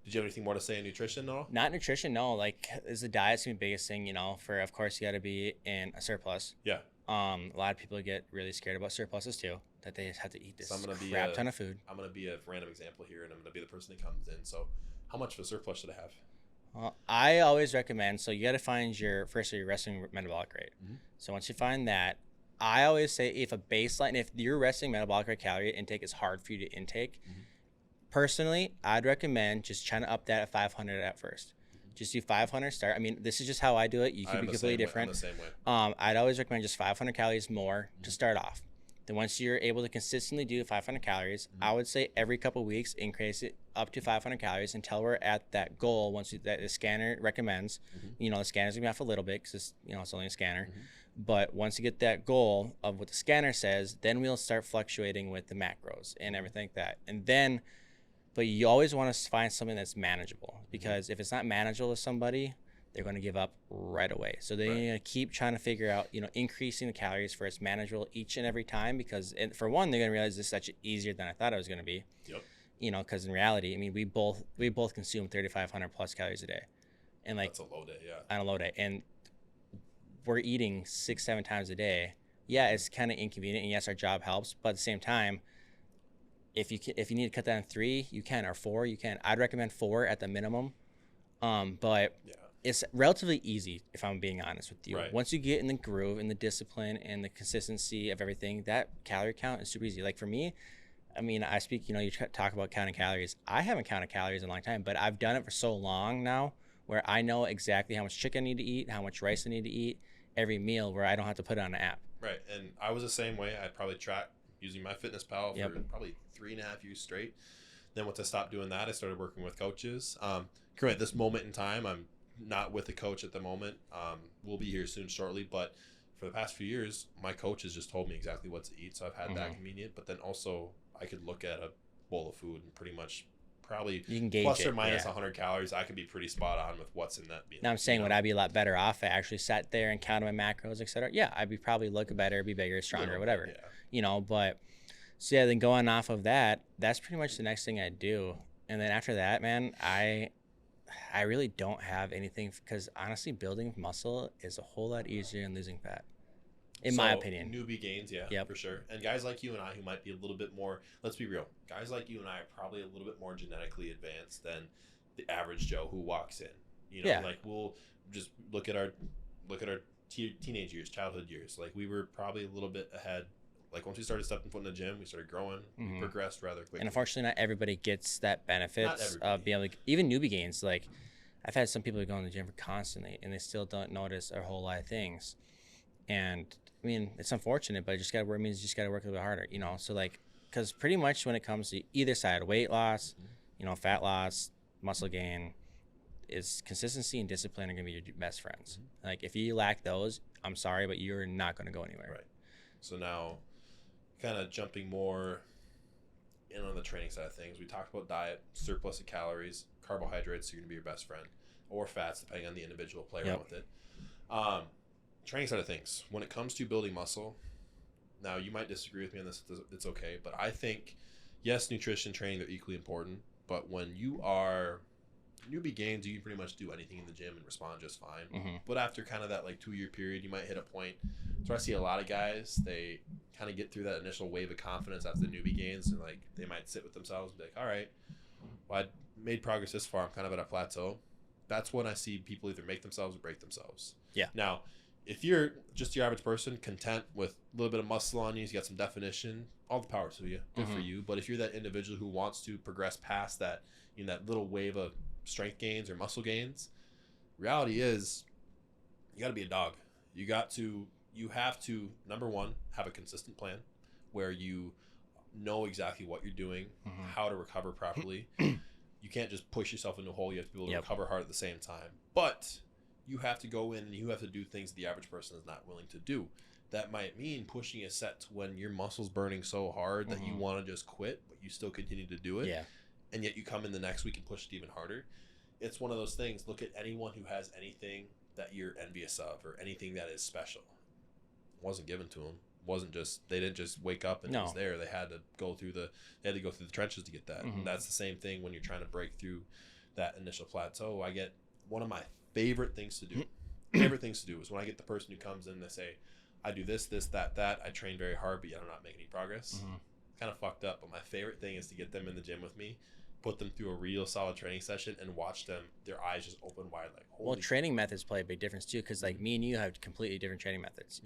did you have anything more to say on nutrition at all? Not nutrition, no. Like, is the diet's gonna be the biggest thing, for, of course, you got to be in a surplus. A lot of people get really scared about surpluses too, that they have to eat this crap ton of food. I'm going to be a random example here, and I'm going to be the person that comes in. So how much of a surplus should I have? Well, I always recommend, so you got to find your resting metabolic rate. So once you find that, I always say if your resting metabolic rate calorie intake is hard for you to intake, personally, I'd recommend just trying to up that at 500 at first. Just do 500 start. I mean, this is just how I do it. You could be completely different. I'm the same way. I'd always recommend just 500 calories more to start off. Then once you're able to consistently do 500 calories, I would say every couple of weeks, increase it up to 500 calories until we're at that goal. That the scanner recommends, the scanner's gonna be off a little bit because it's only a scanner. But once you get that goal of what the scanner says, then we'll start fluctuating with the macros and everything like that. And then, but you always want to find something that's manageable, because if it's not manageable to somebody, they're going to give up right away. So they're going to keep trying to figure out, increasing the calories for it's manageable each and every time, because for one, they're going to realize this is actually easier than I thought it was going to be. Because in reality, I mean, we both consume 3,500 plus calories a day, and like that's a low day, on a low day, and we're eating 6-7 times a day. Yeah, it's kind of inconvenient, and yes, our job helps, but at the same time, if you need to cut that in 3, you can, or 4, you can. I'd recommend 4 at the minimum. But it's relatively easy, if I'm being honest with you. Right. Once you get in the groove and the discipline and the consistency of everything, that calorie count is super easy. Like for me, I mean, I speak, you talk about counting calories. I haven't counted calories in a long time, but I've done it for so long now where I know exactly how much chicken I need to eat, how much rice I need to eat every meal, where I don't have to put it on an app. Right. And I was the same way. I probably tracked using MyFitnessPal Yep. for probably 3.5 years straight. Then once I stopped doing that, I started working with coaches. Currently at this moment in time, I'm not with a coach at the moment. We'll be here soon shortly, but for the past few years, my coach has just told me exactly what to eat, so I've had that convenient. But then also, I could look at a bowl of food and pretty much probably You can gauge plus or it, minus yeah. 100 calories. I could be pretty spot on with what's in that meal. Now I'm saying, would I be a lot better off if I actually sat there and counted my macros, et cetera? Yeah, I'd be probably look better, be bigger, stronger, whatever. Yeah. But so yeah, then going off of that, that's pretty much the next thing I do. And then after that, man, I really don't have anything, because honestly, building muscle is a whole lot easier than losing fat, in my opinion. Newbie gains, yeah, for sure. And guys like you and I, who might be a little bit more, let's be real, guys like you and I are probably a little bit more genetically advanced than the average Joe who walks in. Like we'll just look at our teenage years, childhood years. Like we were probably a little bit ahead. Like once we started stepping foot in the gym, we started growing. We progressed rather quickly. And unfortunately, not everybody gets that benefits of being able to, even newbie gains. Like I've had some people who go in the gym for constantly and they still don't notice a whole lot of things. And I mean, it's unfortunate, but you just got to work. Means you just got to work a little bit harder, So like, because pretty much when it comes to either side, weight loss, fat loss, muscle gain, is consistency and discipline are gonna be your best friends. Like if you lack those, I'm sorry, but you're not gonna go anywhere. Right. So now, kind of jumping more in on the training side of things, we talked about diet, surplus of calories, carbohydrates are going to be your best friend, or fats, depending on the individual. Play around with it. Training side of things, when it comes to building muscle, now you might disagree with me on this, it's okay, but I think yes, nutrition, training, they're equally important, but when you are newbie gains, you can pretty much do anything in the gym and respond just fine. But after kind of that like 2-year period, you might hit a point. So I see a lot of guys, they kind of get through that initial wave of confidence after the newbie gains, and like they might sit with themselves and be like, all right, well, I made progress this far, I'm kind of at a plateau. That's when I see people either make themselves or break themselves. Yeah. Now, if you're just your average person, content with a little bit of muscle on you got some definition, all the power to you, good for you. But if you're that individual who wants to progress past that, that little wave of strength gains or muscle gains, reality is you got to be a dog. You have to, number one, have a consistent plan where you know exactly what you're doing, how to recover properly. You can't just push yourself into a hole. You have to be able to recover hard at the same time. But you have to go in and you have to do things the average person is not willing to do. That might mean pushing a set to when your muscle's burning so hard that you want to just quit, but you still continue to do it. Yeah. And yet you come in the next week and push it even harder. It's one of those things. Look at anyone who has anything that you're envious of or anything that is special. It wasn't given to them. They didn't just wake up and it was there. They had to go through the trenches to get that. And that's the same thing when you're trying to break through that initial plateau. I get one of my favorite things to do. Is when I get the person who comes in and they say, I do this, that. I train very hard, but yet I'm not making any progress. Kind of fucked up. But my favorite thing is to get them in the gym with me, put them through a real solid training session, and watch them, their eyes just open wide, like, holy. Well, training methods play a big difference too, because like me and you have completely different training methods.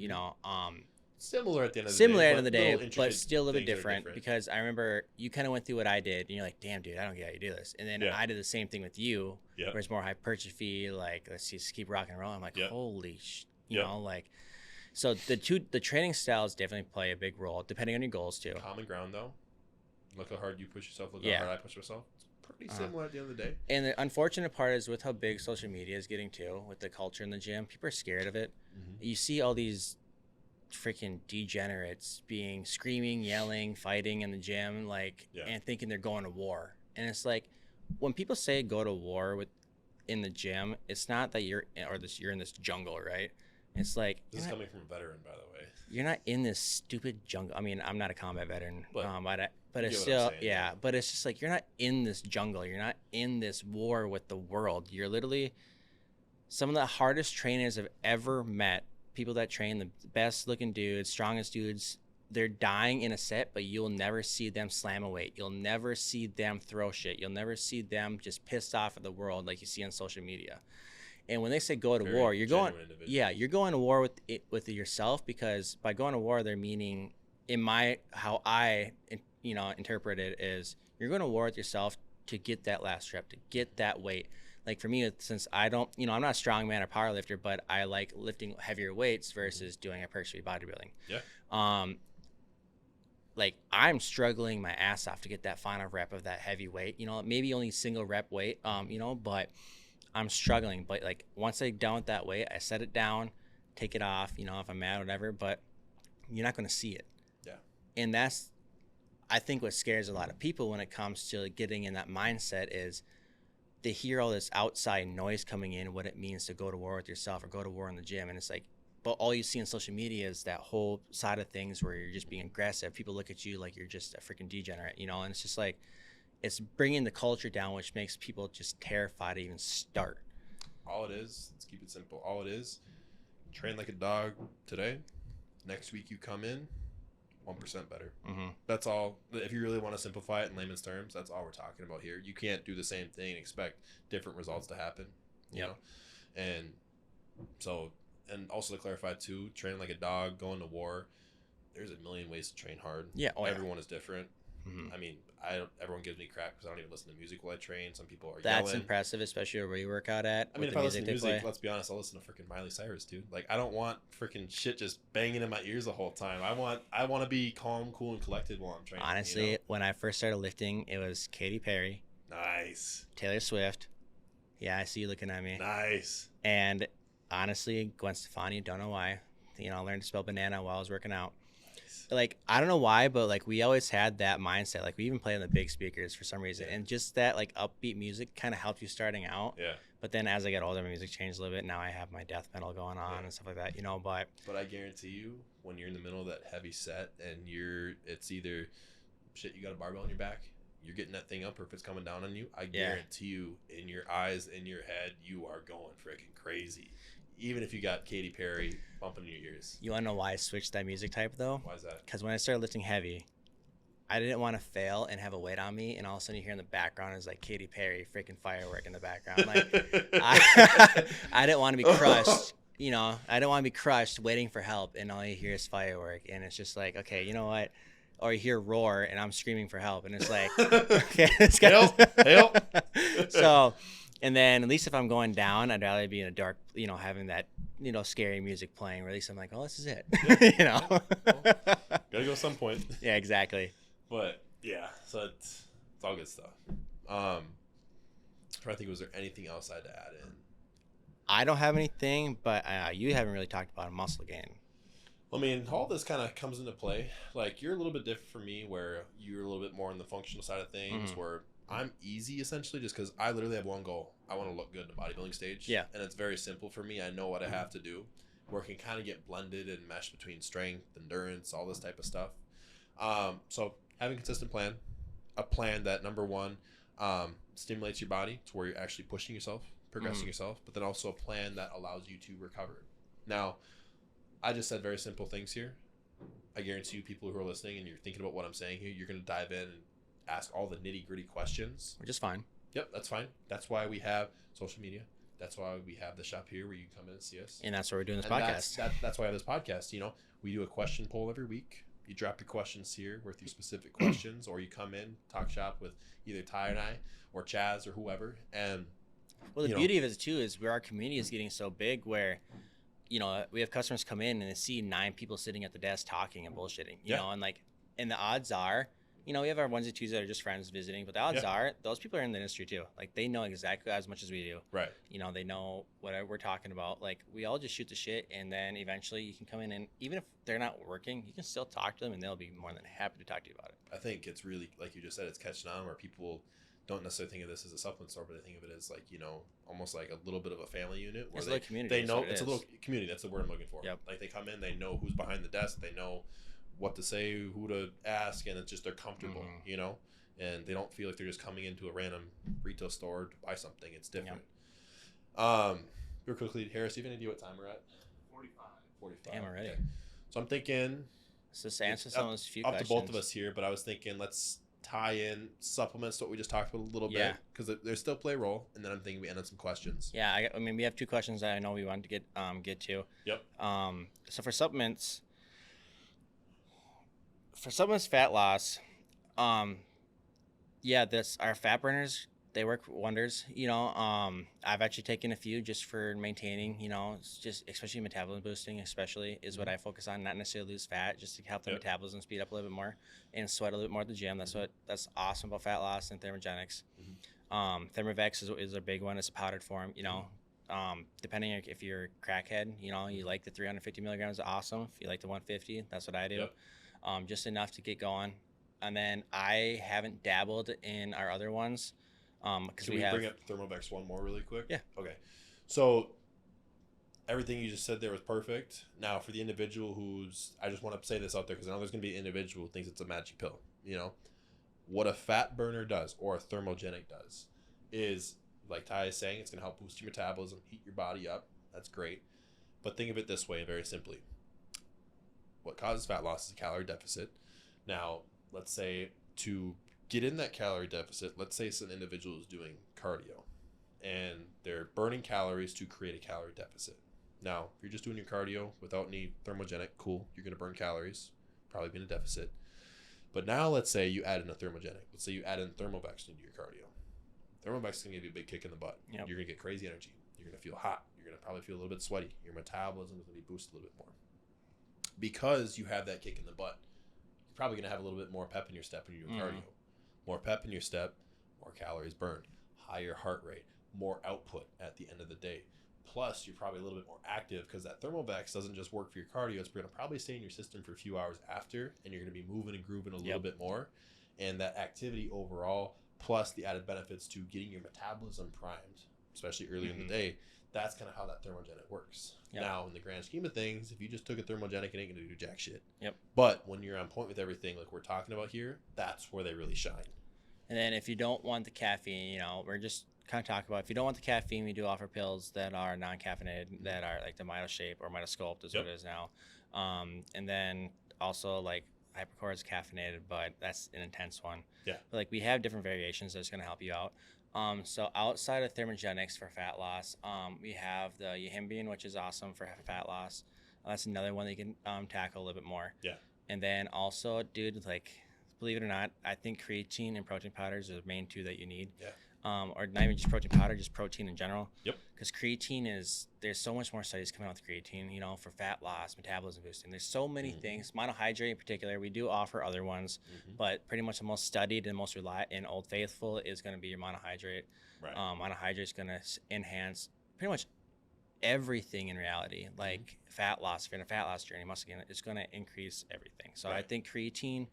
Similar at the end of the day, but still a little bit different, because I remember you kind of went through what I did and you're like, damn dude, I don't get how you do this. And then I did the same thing with you, where it's more hypertrophy, like let's just keep rocking and rolling. I'm like, holy so the training styles definitely play a big role depending on your goals too. Common ground though, look how hard you push yourself, look how hard I push myself. It's pretty similar at the end of the day. And the unfortunate part is with how big social media is getting too, with the culture in the gym, people are scared of it. You see all these freaking degenerates being screaming, yelling, fighting in the gym, and thinking they're going to war. And it's like, when people say go to war in the gym, it's not that you're in this jungle, right? It's like, this is coming from a veteran, by the way. You're not in this stupid jungle. I mean, I'm not a combat veteran, but it's still but it's just like, you're not in this jungle. You're not in this war with the world. You're literally some of the hardest trainers I've ever met. People that train the best looking dudes, strongest dudes, they're dying in a set, but you'll never see them slam a weight. You'll never see them throw shit. You'll never see them just pissed off at the world like you see on social media. And when they say go to Very war, you're going, genuine individuals. yeah, you're going to war with yourself, because by going to war, they're meaning, how I interpret it is, you're going to war with yourself to get that last rep, to get that weight. Like for me, since I don't, I'm not a strongman or power lifter, but I like lifting heavier weights versus doing hypertrophy bodybuilding. Yeah. Like I'm struggling my ass off to get that final rep of that heavy weight, maybe only single rep weight, but I'm struggling. But like once I down with that weight, I set it down, take it off, if I'm mad or whatever, but you're not going to see it. Yeah. And that's, I think, what scares a lot of people when it comes to getting in that mindset is they hear all this outside noise coming in, what it means to go to war with yourself or go to war in the gym. And it's like, but all you see on social media is that whole side of things where you're just being aggressive. People look at you like you're just a freaking degenerate, and it's just like, it's bringing the culture down, which makes people just terrified to even start. All it is, let's keep it simple. All it is, train like a dog today. Next week you come in 1% better. Mm-hmm. That's all. If you really want to simplify it in layman's terms, that's all we're talking about here. You can't do the same thing and expect different results to happen. You know? And so, and also to clarify too, training like a dog, going to war, there's a million ways to train hard. Yeah. Everyone is different. Mm-hmm. I mean, everyone gives me crap because I don't even listen to music while I train. Some people are That's yelling. impressive, especially where you work out at. I mean, if I listen to music, let's be honest, I'll listen to freaking Miley Cyrus, dude. Like, I don't want freaking shit just banging in my ears the whole time. I want to be calm, cool, and collected while I'm training. Honestly, when I first started lifting, it was Katy Perry. Nice. Taylor Swift. Yeah, I see you looking at me. Nice. And honestly, Gwen Stefani, don't know why. I learned to spell banana while I was working out. Like, I don't know why, but like we always had that mindset. Like we even play on the big speakers for some reason. And just that like upbeat music kind of helped you starting out. Yeah. But then as I get older, my music changed a little bit. Now I have my death metal going on and stuff like that, but I guarantee you, when you're in the middle of that heavy set and it's either shit, you got a barbell on your back, you're getting that thing up, or if it's coming down on you, I guarantee you, in your eyes, in your head, you are going freaking crazy. Even if you got Katy Perry bumping in your ears. You want to know why I switched that music type, though? Why is that? Because when I started lifting heavy, I didn't want to fail and have a weight on me, and all of a sudden you hear in the background is like Katy Perry freaking firework in the background. Like, I didn't want to be crushed. I didn't want to be crushed waiting for help, and all you hear is firework, and it's just like, okay, you know what? Or you hear roar, and I'm screaming for help, and it's like, okay, this guy's... help. So... And then at least if I'm going down, I'd rather be in a dark, having that, scary music playing, or at least I'm like, oh, this is it. Well, gotta go some point. Yeah, exactly. But yeah, so it's all good stuff. I'm trying to think, was there anything else I had to add in? I don't have anything, but you haven't really talked about a muscle gain. I mean, all this kind of comes into play. Like, you're a little bit different from me, where you're a little bit more on the functional side of things, where I'm easy, essentially, just because I literally have one goal. I want to look good in the bodybuilding stage. Yeah. And it's very simple for me. I know what I have to do, where it can kind of get blended and meshed between strength, endurance, all this type of stuff. So having a consistent plan, a plan that, number one, stimulates your body to where you're actually pushing yourself, progressing yourself, but then also a plan that allows you to recover. Now, I just said very simple things here. I guarantee you, people who are listening and you're thinking about what I'm saying here, you're going to dive in and ask all the nitty-gritty questions. Which is fine. Yep, that's fine. That's why we have social media. That's why we have the shop here where you can come in and see us. And that's why we're doing this and podcast. That's why I have this podcast. We do a question poll every week. You drop your questions here with your specific questions, or you come in, talk shop with either Ty and I, or Chaz, or whoever. And well, the beauty of it too is where our community is getting so big, where we have customers come in and they see 9 people sitting at the desk talking and bullshitting. You know, and the odds are, we have our onesie twos that are just friends visiting, but the odds are those people are in the industry too. Like, they know exactly as much as we do. Right. They know what we're talking about. Like, we all just shoot the shit, and then eventually you can come in, and even if they're not working, you can still talk to them, and they'll be more than happy to talk to you about it. I think it's really, like you just said, it's catching on, where people don't necessarily think of this as a supplement store, but they think of it as like, almost like a little bit of a family unit. Where it's a little community. They know it's a little community. That's the word I'm looking for. Yep. Like, they come in, they know who's behind the desk, they know what to say, who to ask, and it's just they're comfortable, and they don't feel like they're just coming into a random retail store to buy something. It's different. Real quickly, Harris, do you have any idea what time we're at? 45. Damn, already. Okay. So I'm thinking, Let's just answer some of those few up questions. to both of us here, but I was thinking, let's tie in supplements to what we just talked about a little bit, because there's still play a role, and then I'm thinking we end on some questions. Yeah, I mean, we have 2 questions that I know we want to get to. Yep. So for supplements, fat loss, our fat burners, they work wonders. I've actually taken a few just for maintaining, it's just especially metabolism boosting, especially is what I focus on, not necessarily lose fat, just to help the metabolism speed up a little bit more and sweat a little bit more at the gym. That's awesome about fat loss and thermogenics. Thermovex is a big one. It's a powdered form, depending on if you're a crackhead, you like the 350 milligrams, awesome. If you like the 150, that's what I do. Just enough to get going. And then I haven't dabbled in our other ones. Can we bring up Thermovex one more really quick? Yeah. Okay. So everything you just said there was perfect. Now for the individual I just want to say this out there because I know there's going to be an individual who thinks it's a magic pill. What a fat burner does or a thermogenic does is, like Ty is saying, it's going to help boost your metabolism, heat your body up. That's great. But think of it this way, very simply. What causes fat loss is a calorie deficit. Now, let's say to get in that calorie deficit, let's say it's an individual who's doing cardio and they're burning calories to create a calorie deficit. Now, if you're just doing your cardio without any thermogenic, cool, you're going to burn calories, probably be in a deficit. But now let's say you add in a thermogenic. Let's say you add in Thermovex into your cardio. Thermovex is going to give you a big kick in the butt. You're going to get crazy energy. You're going to feel hot. You're going to probably feel a little bit sweaty. Your metabolism is going to be boosted a little bit more. Because you have that kick in the butt, you're probably going to have a little bit more pep in your step when you're doing cardio. More pep in your step, more calories burned, higher heart rate, more output at the end of the day. Plus, you're probably a little bit more active because that Thermovex doesn't just work for your cardio. It's going to probably stay in your system for a few hours after, and you're going to be moving and grooving a little bit more. And that activity overall, plus the added benefits to getting your metabolism primed, especially early in the day, that's kind of how that thermogenic works. Now, in the grand scheme of things, if you just took a thermogenic, it ain't going to do jack shit. But when you're on point with everything like we're talking about here, that's where they really shine. And then if you don't want the caffeine, we're just kind of talking about, if you don't want the caffeine, we do offer pills that are non-caffeinated, that are like the MitoShape or MitoSculpt is what it is now. And then also like Hypercore is caffeinated, but that's an intense one. But like we have different variations that's going to help you out. So outside of thermogenics for fat loss, we have the Yihimbian, which is awesome for fat loss. That's another one that you can tackle a little bit more. And then also, dude, like, believe it or not, I think creatine and protein powders are the main 2 that you need. Or not even just protein powder, just protein in general. Because creatine there's so much more studies coming out with creatine, for fat loss, metabolism boosting. There's so many things. Monohydrate in particular, we do offer other ones, but pretty much the most studied and most relied in Old Faithful is going to be your monohydrate. Monohydrate is going to enhance pretty much everything in reality, like fat loss. If you're in a fat loss journey, muscle gain, it's going to increase everything. So I think creatine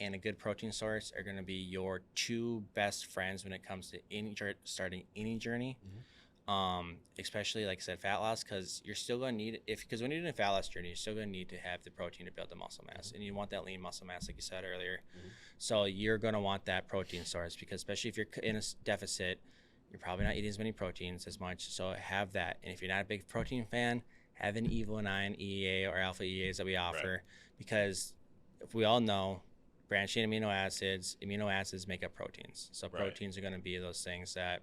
and a good protein source are going to be your 2 best friends when it comes to starting any journey. Especially like I said, fat loss, because you're still going to need because when you're doing a fat loss journey, you're still going to need to have the protein to build the muscle mass, and you want that lean muscle mass, like you said earlier. So you're going to want that protein source, because especially if you're in a deficit, you're probably not eating as many proteins as much. So have that. And if you're not a big protein fan, have an Evo9 EA or Alpha EAs that we offer, because if we all know, branched chain amino acids make up proteins. So proteins are going to be those things that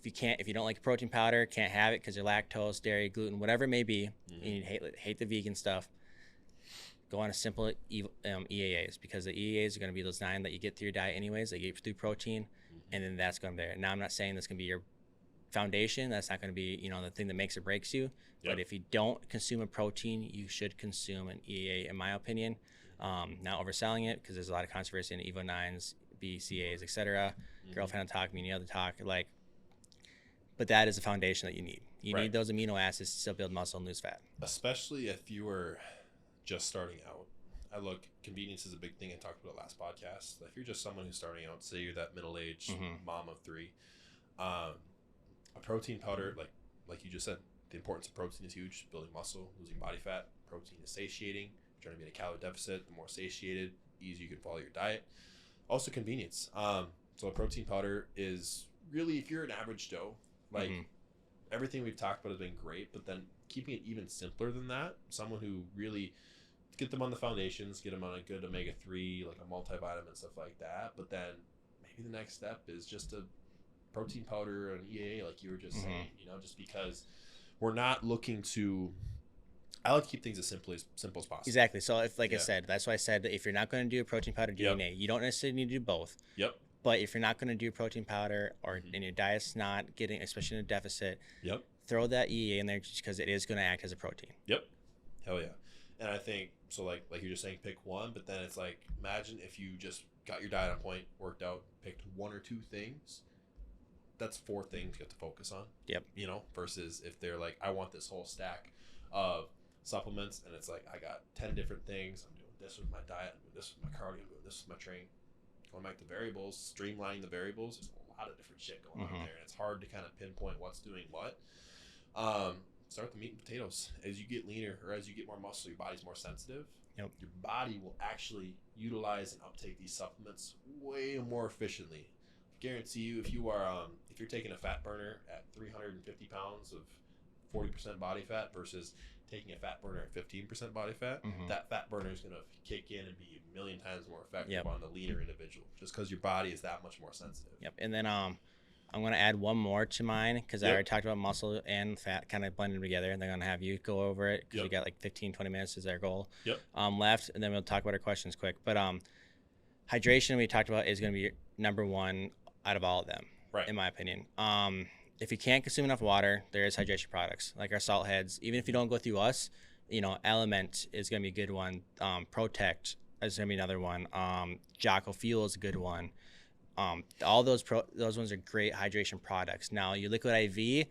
if you don't like protein powder, can't have it because you're lactose, dairy, gluten, whatever it may be, and you hate the vegan stuff, go on a simple EAAs, because the EAAs are going to be those 9 that you get through your diet anyways, that you get through protein, and then that's going to be there. Now, I'm not saying that's going to be your foundation. That's not going to be, the thing that makes or breaks you. But if you don't consume a protein, you should consume an EAA, in my opinion. Not overselling it, because there's a lot of controversy in Evo 9s, BCAs, etc. Girlfriend talk, me other talk, like, but that is the foundation that you need. You need those amino acids to still build muscle and lose fat. Especially if you were just starting out. Convenience is a big thing I talked about last podcast. If you're just someone who's starting out, say you're that middle-aged mom of 3, a protein powder, like you just said, the importance of protein is huge. Building muscle, losing body fat. Protein is satiating. Trying to be in a calorie deficit, the more satiated, easier you can follow your diet. Also convenience. So a protein powder is really, if you're an average Joe, like everything we've talked about has been great, but then keeping it even simpler than that, someone who really get them on the foundations, get them on a good omega-3, like a multivitamin and stuff like that. But then maybe the next step is just a protein powder or an EAA, like you were just saying, just because we're not looking to. I like to keep things as simple as possible. Exactly. So if, like I said, that's why I said if you're not going to do a protein powder, do an EAA. You don't necessarily need to do both. Yep. But if you're not going to do protein powder or and your diet's not getting, especially in a deficit, throw that EAA in there just because it is going to act as a protein. Yep. Hell yeah. And I think so. Like you're just saying, pick one. But then it's like, imagine if you just got your diet on point, worked out, picked one or two things. That's 4 things you have to focus on. Yep. Versus if they're like, I want this whole stack of supplements, and it's like I got 10 different things. I'm doing this with my diet, I'm doing this with my cardio, I'm doing this with my training. Going back to variables, streamlining the variables. There's a lot of different shit going on there, and it's hard to kind of pinpoint what's doing what. Start with the meat and potatoes. As you get leaner or as you get more muscle, your body's more sensitive. Yep. Your body will actually utilize and uptake these supplements way more efficiently. Guarantee you, if you're taking a fat burner at 350 pounds of 40% body fat versus taking a fat burner at 15% body fat, that fat burner is going to kick in and be a million times more effective on the leaner individual, just because your body is that much more sensitive. Yep. And then I'm going to add one more to mine because I already talked about muscle and fat kind of blended together, and they're going to have you go over it because we got like 15-20 minutes is our goal left, and then we'll talk about our questions quick. But hydration we talked about is going to be number one out of all of them, in my opinion. If you can't consume enough water, there is hydration products like our salt heads. Even if you don't go through us, Element is going to be a good one. Protect is going to be another one. Jocko Fuel is a good one. All those ones are great hydration products. Now, your Liquid IV,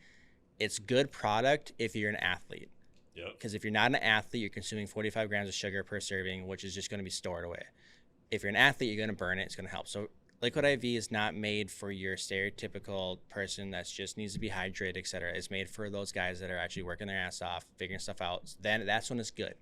it's good product if you're an athlete. Because if you're not an athlete, you're consuming 45 grams of sugar per serving, which is just going to be stored away. If you're an athlete, you're going to burn it. It's going to help. So Liquid IV is not made for your stereotypical person that just needs to be hydrated, etc. It's made for those guys that are actually working their ass off, figuring stuff out. Then that's when it's good.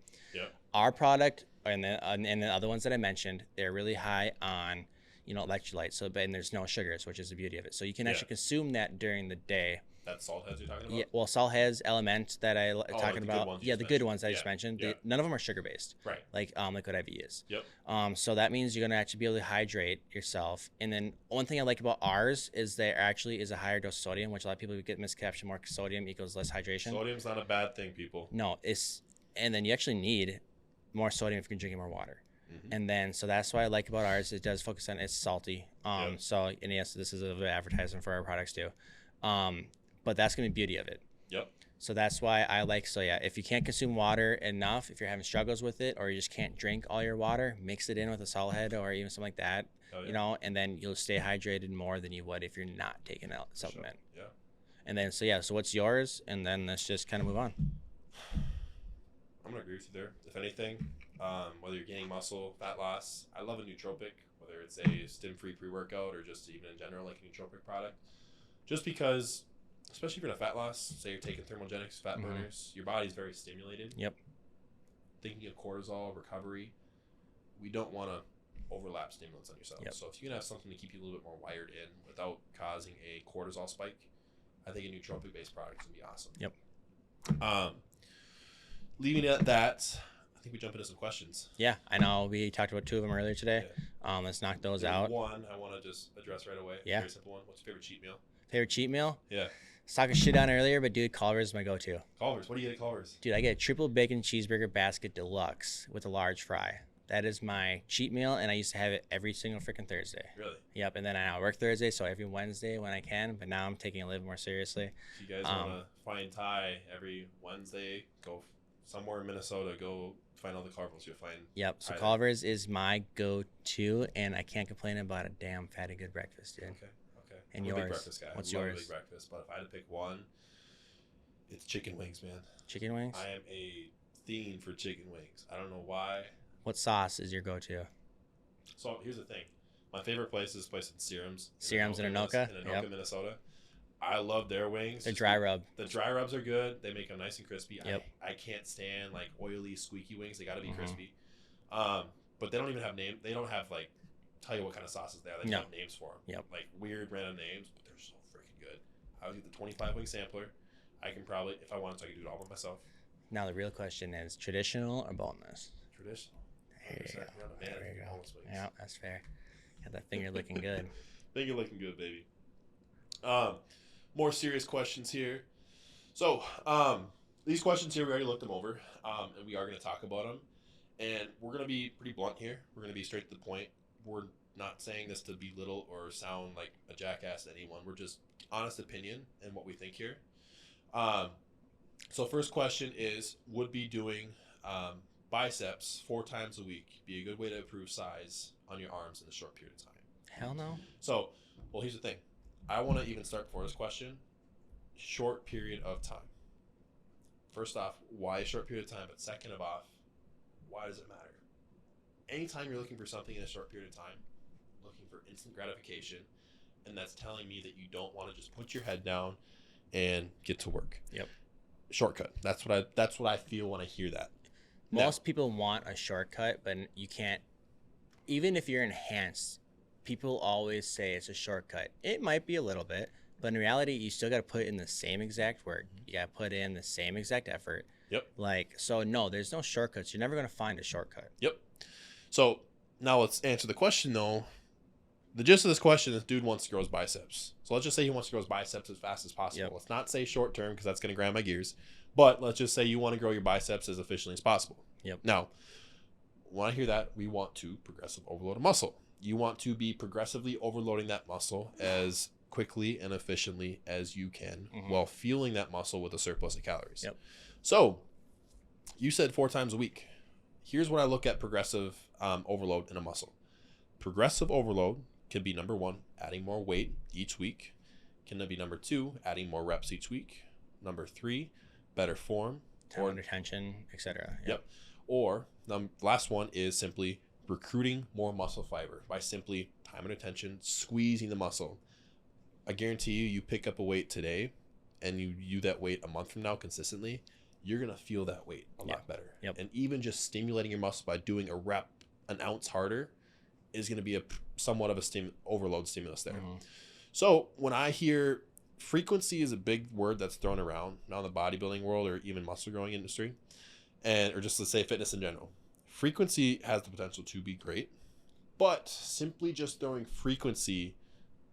Our product and the other ones that I mentioned, they're really high on electrolytes. And there's no sugars, which is the beauty of it. So you can actually consume that during the day. That's salt heads you're talking about? Yeah, well, salt heads, Element that I talking about. The good ones I just mentioned. None of them are sugar based. Right. Like Liquid IV is. Yep. So that means you're gonna actually be able to hydrate yourself. And then one thing I like about ours is there actually is a higher dose of sodium, which a lot of people get misconception. More sodium equals less hydration. Sodium's not a bad thing, people. No, and then you actually need more sodium if you're drinking more water. And then, so that's what I like about ours. It does focus on it's salty. So, and yes, this is an advertisement for our products too. But that's going to be the beauty of it. Yep. So that's why I like, if you can't consume water enough, if you're having struggles with it, or you just can't drink all your water, mix it in with a salt head or even something like that, and then you'll stay hydrated more than you would if you're not taking a supplement. Sure. Yeah. And then, so what's yours? And then let's just kind of move on. I'm going to agree with you there. If anything, whether you're gaining muscle, fat loss, I love a nootropic, whether it's a stim-free pre-workout or just even in general like a nootropic product. Just because, especially if you're in a fat loss, say you're taking thermogenics, fat burners, your body's very stimulated. Yep. Thinking of cortisol, recovery, we don't want to overlap stimulants on yourself. So if you can have something to keep you a little bit more wired in without causing a cortisol spike, I think a nootropic-based product is going to be awesome. Yep. Leaving it at that, I think we jump into some questions. Yeah, I know we talked about 2 of them earlier today. Let's knock those out. One I want to just address right away. Yeah. Very simple one. What's your favorite cheat meal? Favorite cheat meal? Yeah. I was talking shit on earlier, but dude, Culver's is my go-to. Culver's. What do you get at Culver's? Dude, I get a triple bacon cheeseburger basket deluxe with a large fry. That is my cheat meal, and I used to have it every single freaking Thursday. Really? Yep, and then I work Thursday, so every Wednesday when I can, but now I'm taking it a little more seriously. If you guys want to find Ty every Wednesday, go somewhere in Minnesota, go find all the Culver's you'll find. Yep, so Culver's is my go-to, and I can't complain about a damn fatty good breakfast, dude. Okay. And I'm yours? a big breakfast guy. What's I love yours? A big breakfast, but if I had to pick one, it's chicken wings, man. Chicken wings? I am a fiend for chicken wings. I don't know why. What sauce is your go-to? So here's the thing. My favorite place is a place in Serums. Serums in Anoka? In Anoka, Minnesota. I love their wings. They're dry rub. The dry rubs are good. They make them nice and crispy. Yep. I can't stand like oily, squeaky wings. They got to be crispy. But they don't even have name. They don't have like tell you what kind of sauces they are. They don't have names for them. Yep. Like weird random names, but they're so freaking good. I would get the 25 wing sampler. I can probably, if I wanted to, I could do it all by myself. Now the real question is traditional or boneless? traditional. There you go. Man, There you go. boneless wings. Yeah, that's fair. Got that finger looking good. Finger looking good, baby. More serious questions here. So, these questions here, we already looked them over, and we are going to talk about them. And we're going to be pretty blunt here. We're going to be straight to the point. We're not saying this to belittle or sound like a jackass to anyone. We're just honest opinion and what we think here. So first question is, would be doing biceps 4 times a week be a good way to improve size on your arms in a short period of time? Hell no. So, well, here's the thing. I want to even start before this question. Short period of time. First off, why a short period of time? But second of all, why does it matter? Anytime you're looking for something in a short period of time, looking for instant gratification, and that's telling me that you don't want to just put your head down and get to work. Yep. Shortcut. That's what I feel when I hear that. Most people want a shortcut, but you can't. Even if you're enhanced, people always say it's a shortcut. It might be a little bit, but in reality, you still got to put in the same exact work. You got to put in the same exact effort. Yep. So no, there's no shortcuts. You're never going to find a shortcut. Yep. So now let's answer the question, though. The gist of this question is, dude wants to grow his biceps. So let's just say he wants to grow his biceps as fast as possible. Yep. Let's not say short term because that's going to grind my gears. But let's just say you want to grow your biceps as efficiently as possible. Yep. Now, when I hear that, we want to progressive overload a muscle. You want to be progressively overloading that muscle as quickly and efficiently as you can while fueling that muscle with a surplus of calories. Yep. So you said 4 times a week. Here's what I look at progressive overload in a muscle. Progressive overload can be number 1, adding more weight each week. Can be number 2, adding more reps each week. Number 3, better form. Time under tension, etc. Yep. Or the last one is simply recruiting more muscle fiber by simply time and attention, squeezing the muscle. I guarantee you pick up a weight today and you do that weight a month from now consistently, you're going to feel that weight a lot better. Yep. And even just stimulating your muscle by doing a rep an ounce harder is going to be a somewhat of a overload stimulus there. So when I hear frequency is a big word that's thrown around now in the bodybuilding world or even muscle growing industry, or just let's say fitness in general. Frequency has the potential to be great, but simply just throwing frequency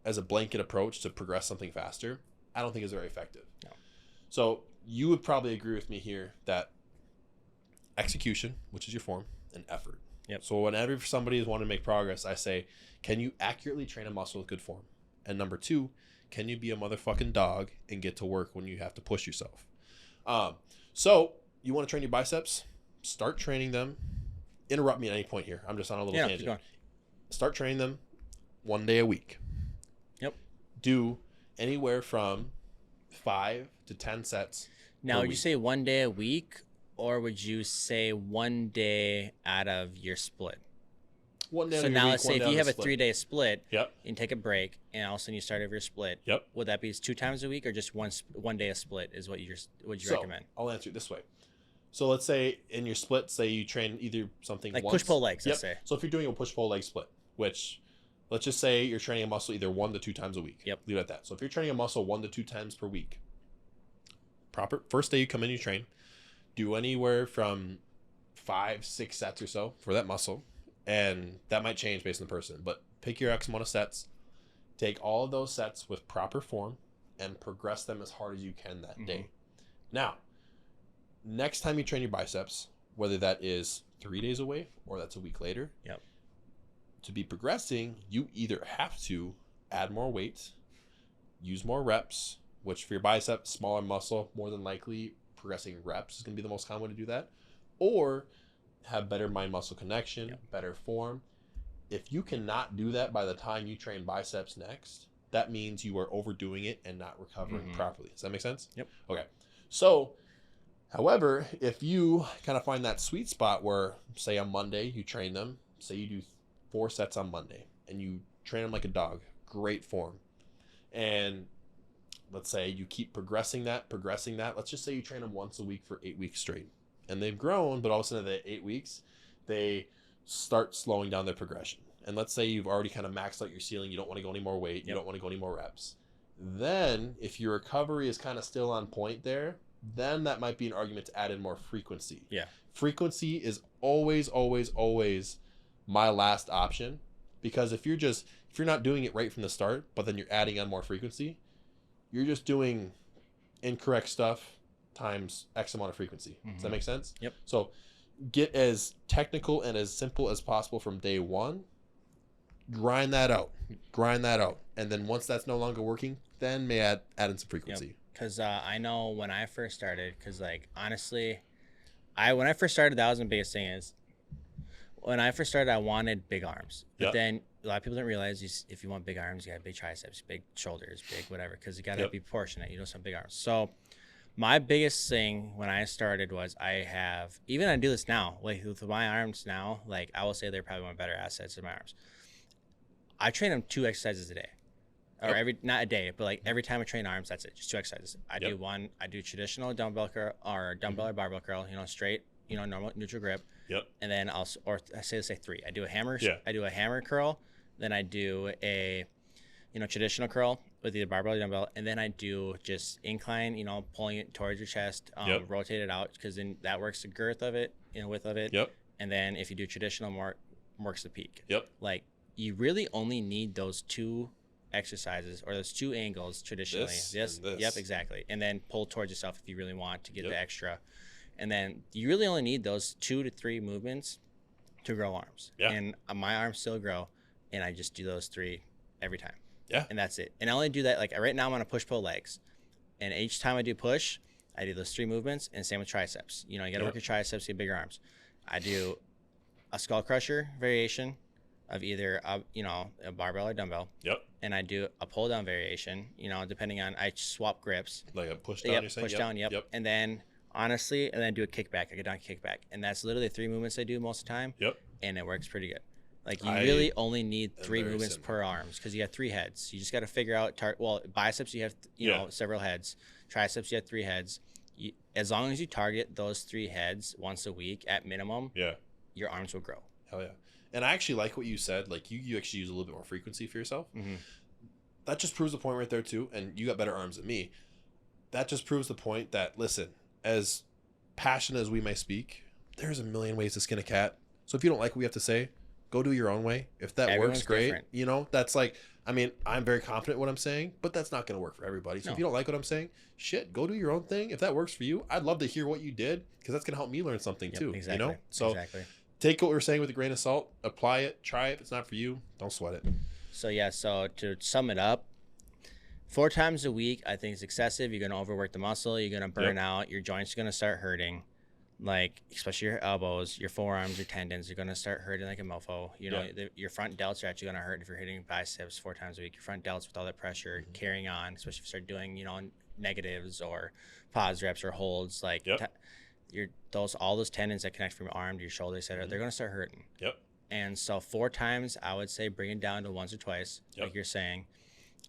as a blanket approach to progress something faster, I don't think is very effective. No. So you would probably agree with me here that execution, which is your form, and effort. Yep. So whenever somebody is wanting to make progress, I say, can you accurately train a muscle with good form? And number 2, can you be a motherfucking dog and get to work when you have to push yourself? So you want to train your biceps? Start training them. Interrupt me at any point here. I'm just on a little tangent. Keep going. Start training them 1 day a week. Yep. Do anywhere from 5 to 10 sets. Now, would you say 1 day a week, or would you say 1 day out of your split? 1 day out So of your now week, let's 1 say day if out you of have a the split. 3-day split, Yep. and take a break, and all of a sudden you start over your split. Yep. Would that be 2 times a week, or just one day a split is what you So, recommend? I'll answer it this way. So let's say in your split, say you train either something Like once. push-pull legs, let's say. So if you're doing a push-pull leg split, which let's just say you're training a muscle either 1 to 2 times a week. Yep. Leave it at that. So if you're training a muscle 1 to 2 times per week, first day you come in, you train, do anywhere from 5-6 sets or so for that muscle. And that might change based on the person, but pick your X amount of sets, take all of those sets with proper form and progress them as hard as you can that day. Now, next time you train your biceps, whether that is 3 days away or that's a week later, Yep. to be progressing, you either have to add more weight, use more reps, which for your bicep, smaller muscle, more than likely progressing reps is going to be the most common way to do that, or have better mind-muscle connection, better form. If you cannot do that by the time you train biceps next, that means you are overdoing it and not recovering properly. Does that make sense? Yep. Okay. So, however, if you kind of find that sweet spot where, say on Monday, you train them, say you do 4 sets on Monday, and you train them like a dog, great form. And let's say you keep progressing that. Let's just say you train them once a week for 8 weeks straight. And they've grown, but all of a sudden at 8 weeks, they start slowing down their progression. And let's say you've already kind of maxed out your ceiling. You don't want to go any more weight. You don't want to go any more reps. Then if your recovery is kind of still on point there, then that might be an argument to add in more frequency. Yeah. Frequency is always, always, always my last option, because if you're not doing it right from the start, but then you're adding on more frequency, you're just doing incorrect stuff times X amount of frequency. Does that make sense? Yep. So get as technical and as simple as possible from day one. Grind that out. And then once that's no longer working, then may add in some frequency. Because I know when I first started, because like honestly, when I first started, that was the biggest thing is when I first started, I wanted big arms. But then a lot of people don't realize if you want big arms, you got big triceps, big shoulders, big whatever, because you got to be proportionate. You know, some big arms. So my biggest thing when I started was I do this now, like with my arms now, like I will say they're probably one of my better assets in my arms. I train them 2 exercises a day. Or not a day, but like every time I train arms, that's it. Just 2 exercises. I do traditional dumbbell curl or dumbbell or barbell curl, straight, normal neutral grip. Yep. And then I say 3. I do a hammer. I do a hammer curl. Then I do a, traditional curl with either barbell or dumbbell. And then I do just incline, pulling it towards your chest, rotate it out, because then that works the girth of it, width of it. Yep. And then if you do traditional, works the peak. Yep. Like you really only need those 2 exercises or those 2 angles traditionally. This. Yep, exactly. And then pull towards yourself if you really want to get the extra. And then you really only need those 2 to 3 movements to grow arms. Yeah. And my arms still grow, and I just do those 3 every time. Yeah. And that's it. And I only do that, like right now I'm on a push-pull legs. And each time I do push, I do those 3 movements, and same with triceps. You got to work your triceps to get bigger arms. I do a skull crusher variation of either a barbell or dumbbell. Yep. And I do a pull down variation, depending on, I swap grips. Like a push down, you're saying? Push down, yep. And then honestly, and then do a kickback, like a donkey kickback. And that's literally 3 movements I do most of the time. Yep. And it works pretty good. Like you really only need 3 movements per arms, because you have 3 heads. You just got to figure out, biceps, you have, several heads. Triceps, you have 3 heads. As long as you target those 3 heads once a week at minimum, your arms will grow. Hell yeah. And I actually like what you said. Like you actually use a little bit more frequency for yourself. Mm-hmm. That just proves the point right there too. And you got better arms than me. That just proves the point that, listen, as passionate as we may speak, there's a million ways to skin a cat. So if you don't like what we have to say, go do your own way. If that works, great. Different. That's like, I'm very confident in what I'm saying, but that's not going to work for everybody. So if you don't like what I'm saying, go do your own thing. If that works for you, I'd love to hear what you did, because that's going to help me learn something too. Exactly. So take what we're saying with a grain of salt, apply it, try it. If it's not for you, don't sweat it. So to sum it up, 4 times a week, I think is excessive. You're going to overwork the muscle. You're going to burn out. Your joints are going to start hurting, like especially your elbows, your forearms, your tendons. You're going to start hurting like a mofo. Your front delts are actually going to hurt if you're hitting biceps 4 times a week. Your front delts with all that pressure carrying on, especially if you start doing, negatives or pause reps or holds, like all those tendons that connect from your arm to your shoulder, etc. They're going to start hurting. Yep. And so 4 times, I would say bring it down to once or twice, like you're saying,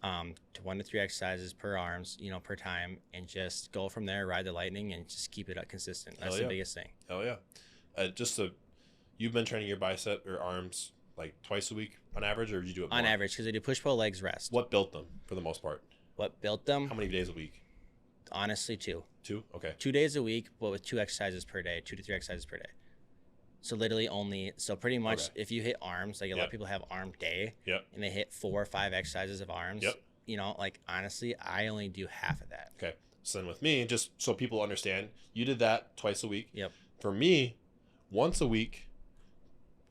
to 1 to 3 exercises per arms, per time, and just go from there, ride the lightning, and just keep it up consistent. That's the biggest thing. Hell yeah. You've been training your bicep or arms like twice a week on average, or did you do it more? On average, because I do push-pull legs rest. What built them for the most part? What built them? How many days a week? Honestly, 2. 2? Okay. 2 days a week, but with 2 exercises per day, 2 to 3 exercises per day. So literally pretty much if you hit arms, like a lot of people have arm day, and they hit 4 or 5 exercises of arms, like honestly, I only do half of that. Okay. So then with me, just so people understand, you did that twice a week. Yep. For me, once a week,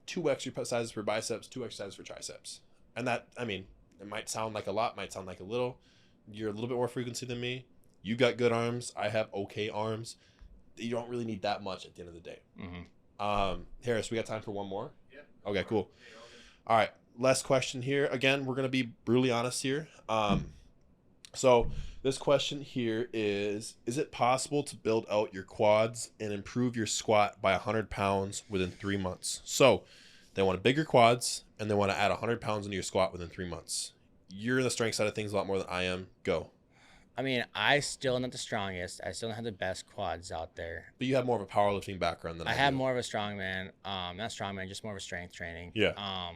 2 exercises for biceps, 2 exercises for triceps. And that, it might sound like a lot, might sound like a little. You're a little bit more frequency than me. You got good arms. I have okay arms. You don't really need that much at the end of the day. Mm-hmm. Harris, we got time for one more? Yeah. Okay, cool. All right. Last question here. Again, we're going to be brutally honest here. So this question here is it possible to build out your quads and improve your squat by 100 pounds within 3 months? So they want bigger quads, and they want to add 100 pounds into your squat within 3 months. You're in the strength side of things a lot more than I am. Go. I still not the strongest. I still don't have the best quads out there. But you have more of a powerlifting background than I do. I have more of a strongman. Not strongman, just more of a strength training. Yeah.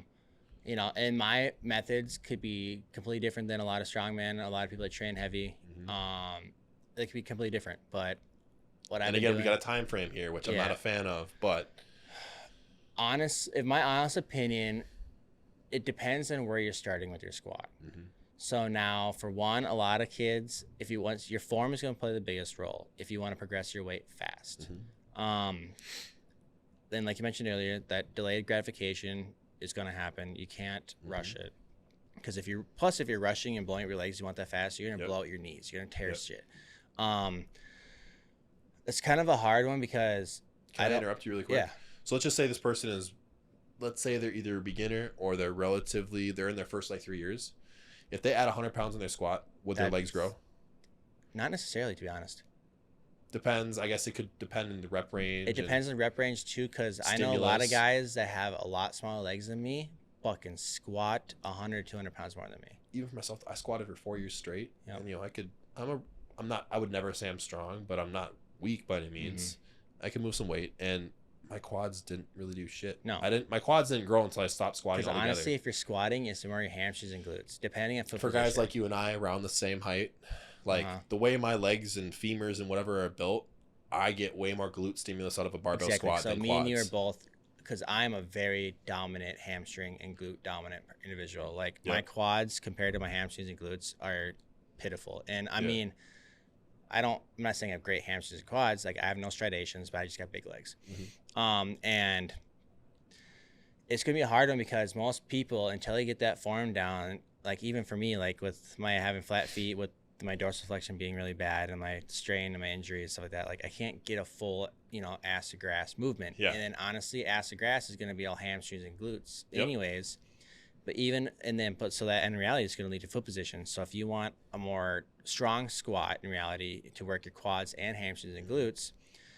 And my methods could be completely different than a lot of strongmen, a lot of people that train heavy. Mm-hmm. They could be completely different. But And again, we got a time frame here, which I'm not a fan of, but in my honest opinion, it depends on where you're starting with your squat. So now, for one, a lot of kids, if you want, your form is going to play the biggest role if you want to progress your weight fast. Then, like you mentioned earlier, that delayed gratification is going to happen. You can't rush it, because if you're rushing and blowing up your legs, you want that fast, you're going to blow out your knees. You're going to tear shit. It's kind of a hard one because Can I interrupt you really quick? Yeah. So let's just say this person is, let's say they're either a beginner or they're in their first like 3 years. If they add 100 pounds in their squat, would their legs grow? Not necessarily, to be honest. Depends. I guess it could depend on the rep range. It depends on rep range too, because I know a lot of guys that have a lot smaller legs than me fucking squat 100, 200 pounds more than me. Even for myself, I squatted for 4 years straight. And I would never say I'm strong, but I'm not weak by any means. I can move some weight, and my quads didn't really do shit. No, my quads didn't grow until I stopped squatting altogether. Honestly, if you're squatting, it's more your hamstrings and glutes, depending on foot for position. guys like you and I around the same height. Like the way my legs and femurs and whatever are built, I get way more glute stimulus out of a barbell squat than quads. So me and you are both, because I'm a very dominant hamstring and glute dominant individual. Like my quads compared to my hamstrings and glutes are pitiful. And I mean, I'm not saying I have great hamstrings and quads. Like I have no striations, but I just got big legs. And it's gonna be a hard one because most people, until they get that form down, like even for me, like with my having flat feet, with my dorsiflexion being really bad and my strain and my injury and stuff like that, like I can't get a full, ass to grass movement. And then honestly, ass to grass is gonna be all hamstrings and glutes anyways. But so that in reality, it's going to lead to foot position. So if you want a more strong squat in reality to work your quads and hamstrings and glutes,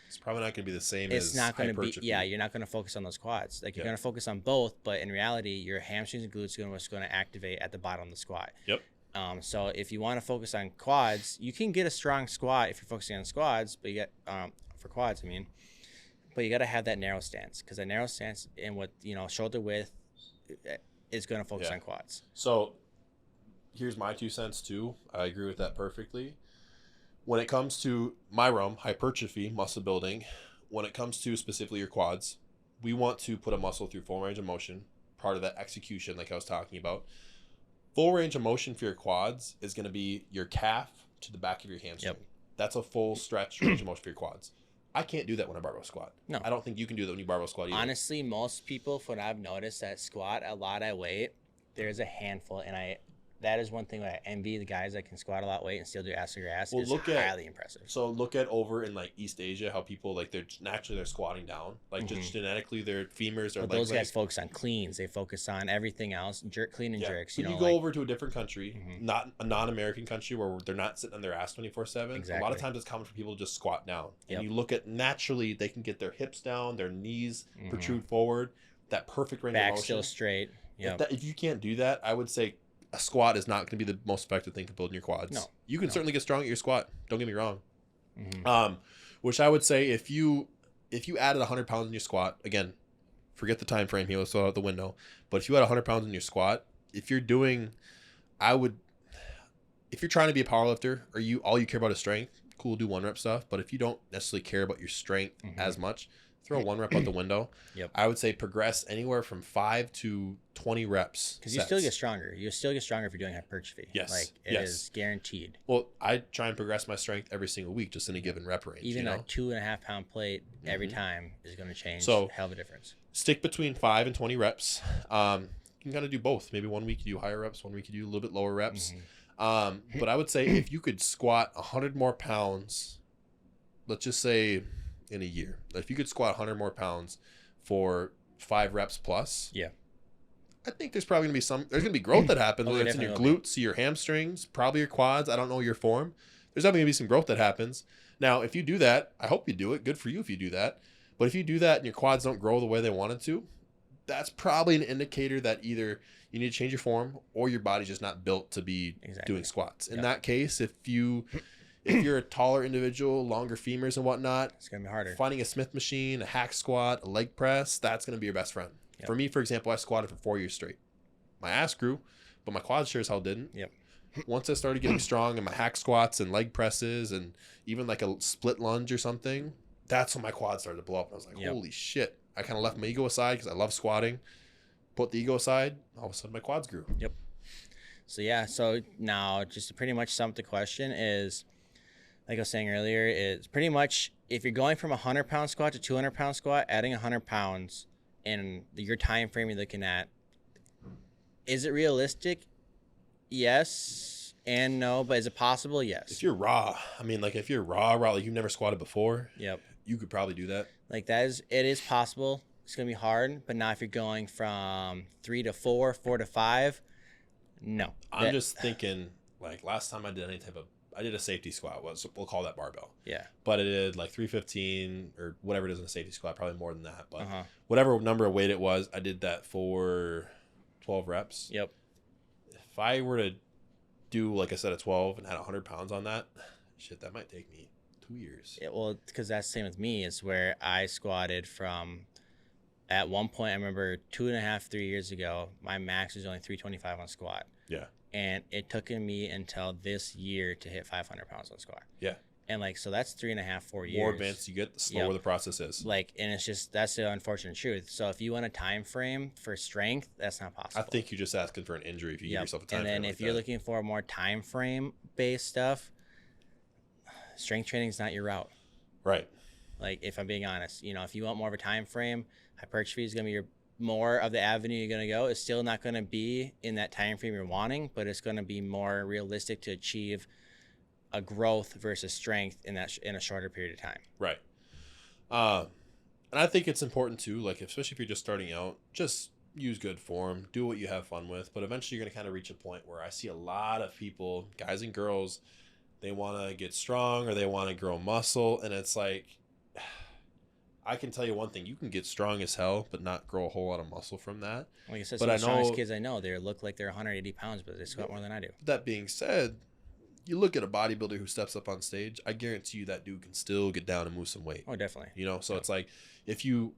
it's probably not going to be the same as hypertrophy. You're not going to focus on those quads. Like you're going to focus on both, but in reality, your hamstrings and glutes are what's going to activate at the bottom of the squat. So if you want to focus on quads, you can get a strong squat if you're focusing on squads, but you get for quads, but you got to have that narrow stance, because that narrow stance and with shoulder width is going to focus on quads. So here's my 2 cents too. I agree with that perfectly. When it comes to my realm, hypertrophy, muscle building, when it comes to specifically your quads, we want to put a muscle through full range of motion, part of that execution like I was talking about. Full range of motion for your quads is going to be your calf to the back of your hamstring. That's a full stretch range of motion for your quads. I can't do that when I barbell squat. No. I don't think you can do that when you barbell squat either. Honestly, most people, from what I've noticed, that squat a lot at weight, there's a handful, and that is one thing that I envy, the guys that can squat a lot of weight and still do ass to grass. Well, highly impressive. So look at over in like East Asia, how people like they're squatting down, like just genetically their femurs are. But those guys focus on cleans. They focus on everything else, clean and jerks. When you go over to a different country, not a non-American country where they're not sitting on their ass 24/7. A lot of times it's common for people to just squat down, and you look at naturally they can get their hips down, their knees protrude forward, that perfect range of motion. Back still straight. If you can't do that, I would say a squat is not going to be the most effective thing for building your quads. No, you can certainly get strong at your squat. Don't get me wrong. Which I would say if you added 100 pounds in your squat, again, forget the time frame here, let's throw out the window. But if you had 100 pounds in your squat, if you're trying to be a powerlifter or all you care about is strength, cool, do 1 rep stuff. But if you don't necessarily care about your strength as much, throw 1 rep out the window. I would say progress anywhere from 5 to 20 reps. Because you still get stronger. You still get stronger if you're doing hypertrophy. Yes. It is guaranteed. Well, I try and progress my strength every single week, just in a given rep range. Even a 2.5 pound plate every time is going to change a hell of a difference. Stick between 5 and 20 reps. You can kind of do both. Maybe 1 week you do higher reps, 1 week you do a little bit lower reps. But I would say if you could squat 100 more pounds, let's just say in a year, if you could squat 100 more pounds for 5 reps plus, I think there's probably going to be growth that happens, whether it's in your glutes, your hamstrings, probably your quads. I don't know your form. There's definitely going to be some growth that happens. Now, if you do that, I hope you do it. Good for you if you do that. But if you do that and your quads don't grow the way they wanted to, that's probably an indicator that either you need to change your form or your body's just not built to be doing squats. In that case, if you're a taller individual, longer femurs and whatnot, it's going to be harder. Finding a Smith machine, a hack squat, a leg press, that's going to be your best friend. For me, for example, I squatted for 4 years straight. My ass grew, but my quads sure as hell didn't. once I started getting strong in my hack squats and leg presses and even like a split lunge or something, that's when my quads started to blow up. And I was like, Yep. holy shit. I kind of left my ego aside because I love squatting. Put the ego aside. All of a sudden my quads grew. Yep. So yeah, so now just to pretty much sum up the question is, like I was saying earlier, is pretty much if you're going from a 100-pound squat to 200-pound squat, adding 100 pounds in your time frame you're looking at, is it realistic? Yes and no, but is it possible? Yes. If you're raw, I mean, like if you're raw, like you've never squatted before, Yep. you could probably do that. Like it is possible. It's gonna be hard, but not if you're going from 3 to 4, 4 to 5. No. I'm just thinking, like last time I did I did a safety squat. We'll call that barbell. Yeah. But I did like 315 or whatever it is in a safety squat, probably more than that. But Uh-huh. whatever number of weight it was, I did that for 12 reps. Yep. If I were to do like a set of 12 and had 100 pounds on that, shit, that might take me 2 years. Yeah, well, because that's the same with me. Is where I squatted from. At one point, I remember 2.5, 3 years ago, my max was only 325 on squat. Yeah. And it took me until this year to hit 500 pounds on squat. Yeah. And like, so that's 3.5, 4 years. More advanced you get, the slower Yep. the process is. Like, and it's just, that's the unfortunate truth. So if you want a time frame for strength, that's not possible. I think you're just asking for an injury if you give yourself a time And then frame if like you're that. looking for more time frame based stuff, strength training is not your route. Right. Like, if I'm being honest, if you want more of a time frame, hypertrophy is going to be more of the avenue you're going to go. It's still not going to be in that time frame you're wanting, but it's going to be more realistic to achieve a growth versus strength in a shorter period of time. Right. And I think it's important too, like especially if you're just starting out, just use good form, do what you have fun with. But eventually you're going to kind of reach a point where I see a lot of people, guys and girls, they want to get strong or they want to grow muscle. And it's like, I can tell you one thing, you can get strong as hell, but not grow a whole lot of muscle from that. Like I said, But some I of the strongest know- kids I know, they look like they're 180 pounds, but they squat more than I do. That being said, you look at a bodybuilder who steps up on stage, I guarantee you that dude can still get down and move some weight. Oh, definitely. So it's like if you're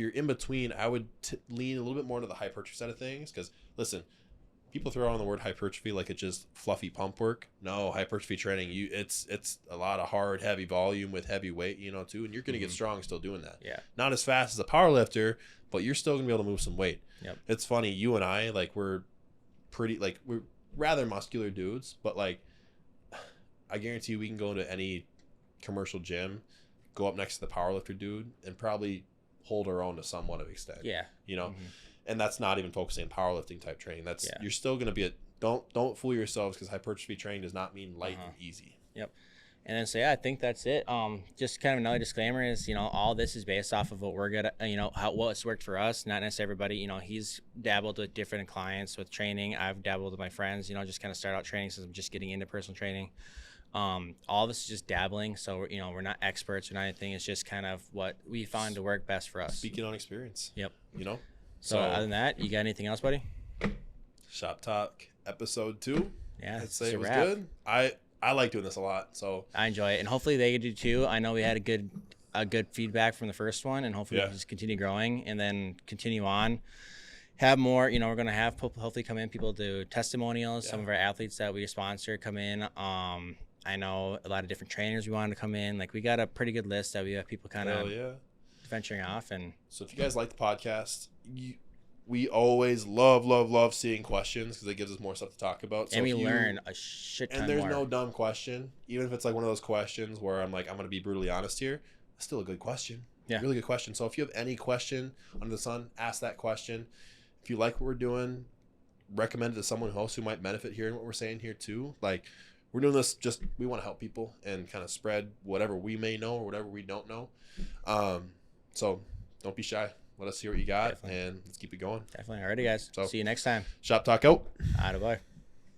in between, I would lean a little bit more to the hypertrophy side of things. Because listen, people throw on the word hypertrophy like it's just fluffy pump work. No, hypertrophy training, it's a lot of hard, heavy volume with heavy weight, too, and you're gonna get strong still doing that. Yeah. Not as fast as a power lifter, but you're still gonna be able to move some weight. Yep. It's funny, you and I, like we're rather muscular dudes, but like I guarantee you we can go into any commercial gym, go up next to the powerlifter dude, and probably hold our own to somewhat of extent. Yeah. And that's not even focusing on powerlifting type training. That's Yeah. You're still going to be don't fool yourselves, because hypertrophy training does not mean light and easy. Yep. And then so yeah, I think that's it. Just kind of another disclaimer is, all this is based off of what we're good at, what's worked for us, not necessarily everybody. He's dabbled with different clients with training. I've dabbled with my friends, just kind of start out training since I'm just getting into personal training. All of this is just dabbling, so we're not experts or not anything. It's just kind of what we found to work best for us. Speaking on experience. Yep. So other than that, you got anything else, buddy? Shop Talk episode 2. Yeah, I'd say it's a it was wrap. good. I like doing this a lot, so I enjoy it, and hopefully they do too. I know we had a good feedback from the first one, and hopefully we can just continue growing and then continue on. Have more, we're going to have hopefully come in people do testimonials. Some of our athletes that we sponsor come in. I know a lot of different trainers we wanted to come in. Like, we got a pretty good list that we have people kind of venturing off. And so if you guys like the podcast, we always love seeing questions, because it gives us more stuff to talk about. So and we learn a shit ton and there's more. no dumb question, even if it's like one of those questions where I'm like, I'm going to be brutally honest here. It's still a good question. Yeah. Really good question. So if you have any question under the sun, ask that question. If you like what we're doing, recommend it to someone else who might benefit hearing what we're saying here too. Like, we're doing this we want to help people and kind of spread whatever we may know or whatever we don't know. So don't be shy. Let us see what you got. Definitely. And let's keep it going. Definitely. Alrighty, guys. So, see you next time. Shop Talk out. Attaboy.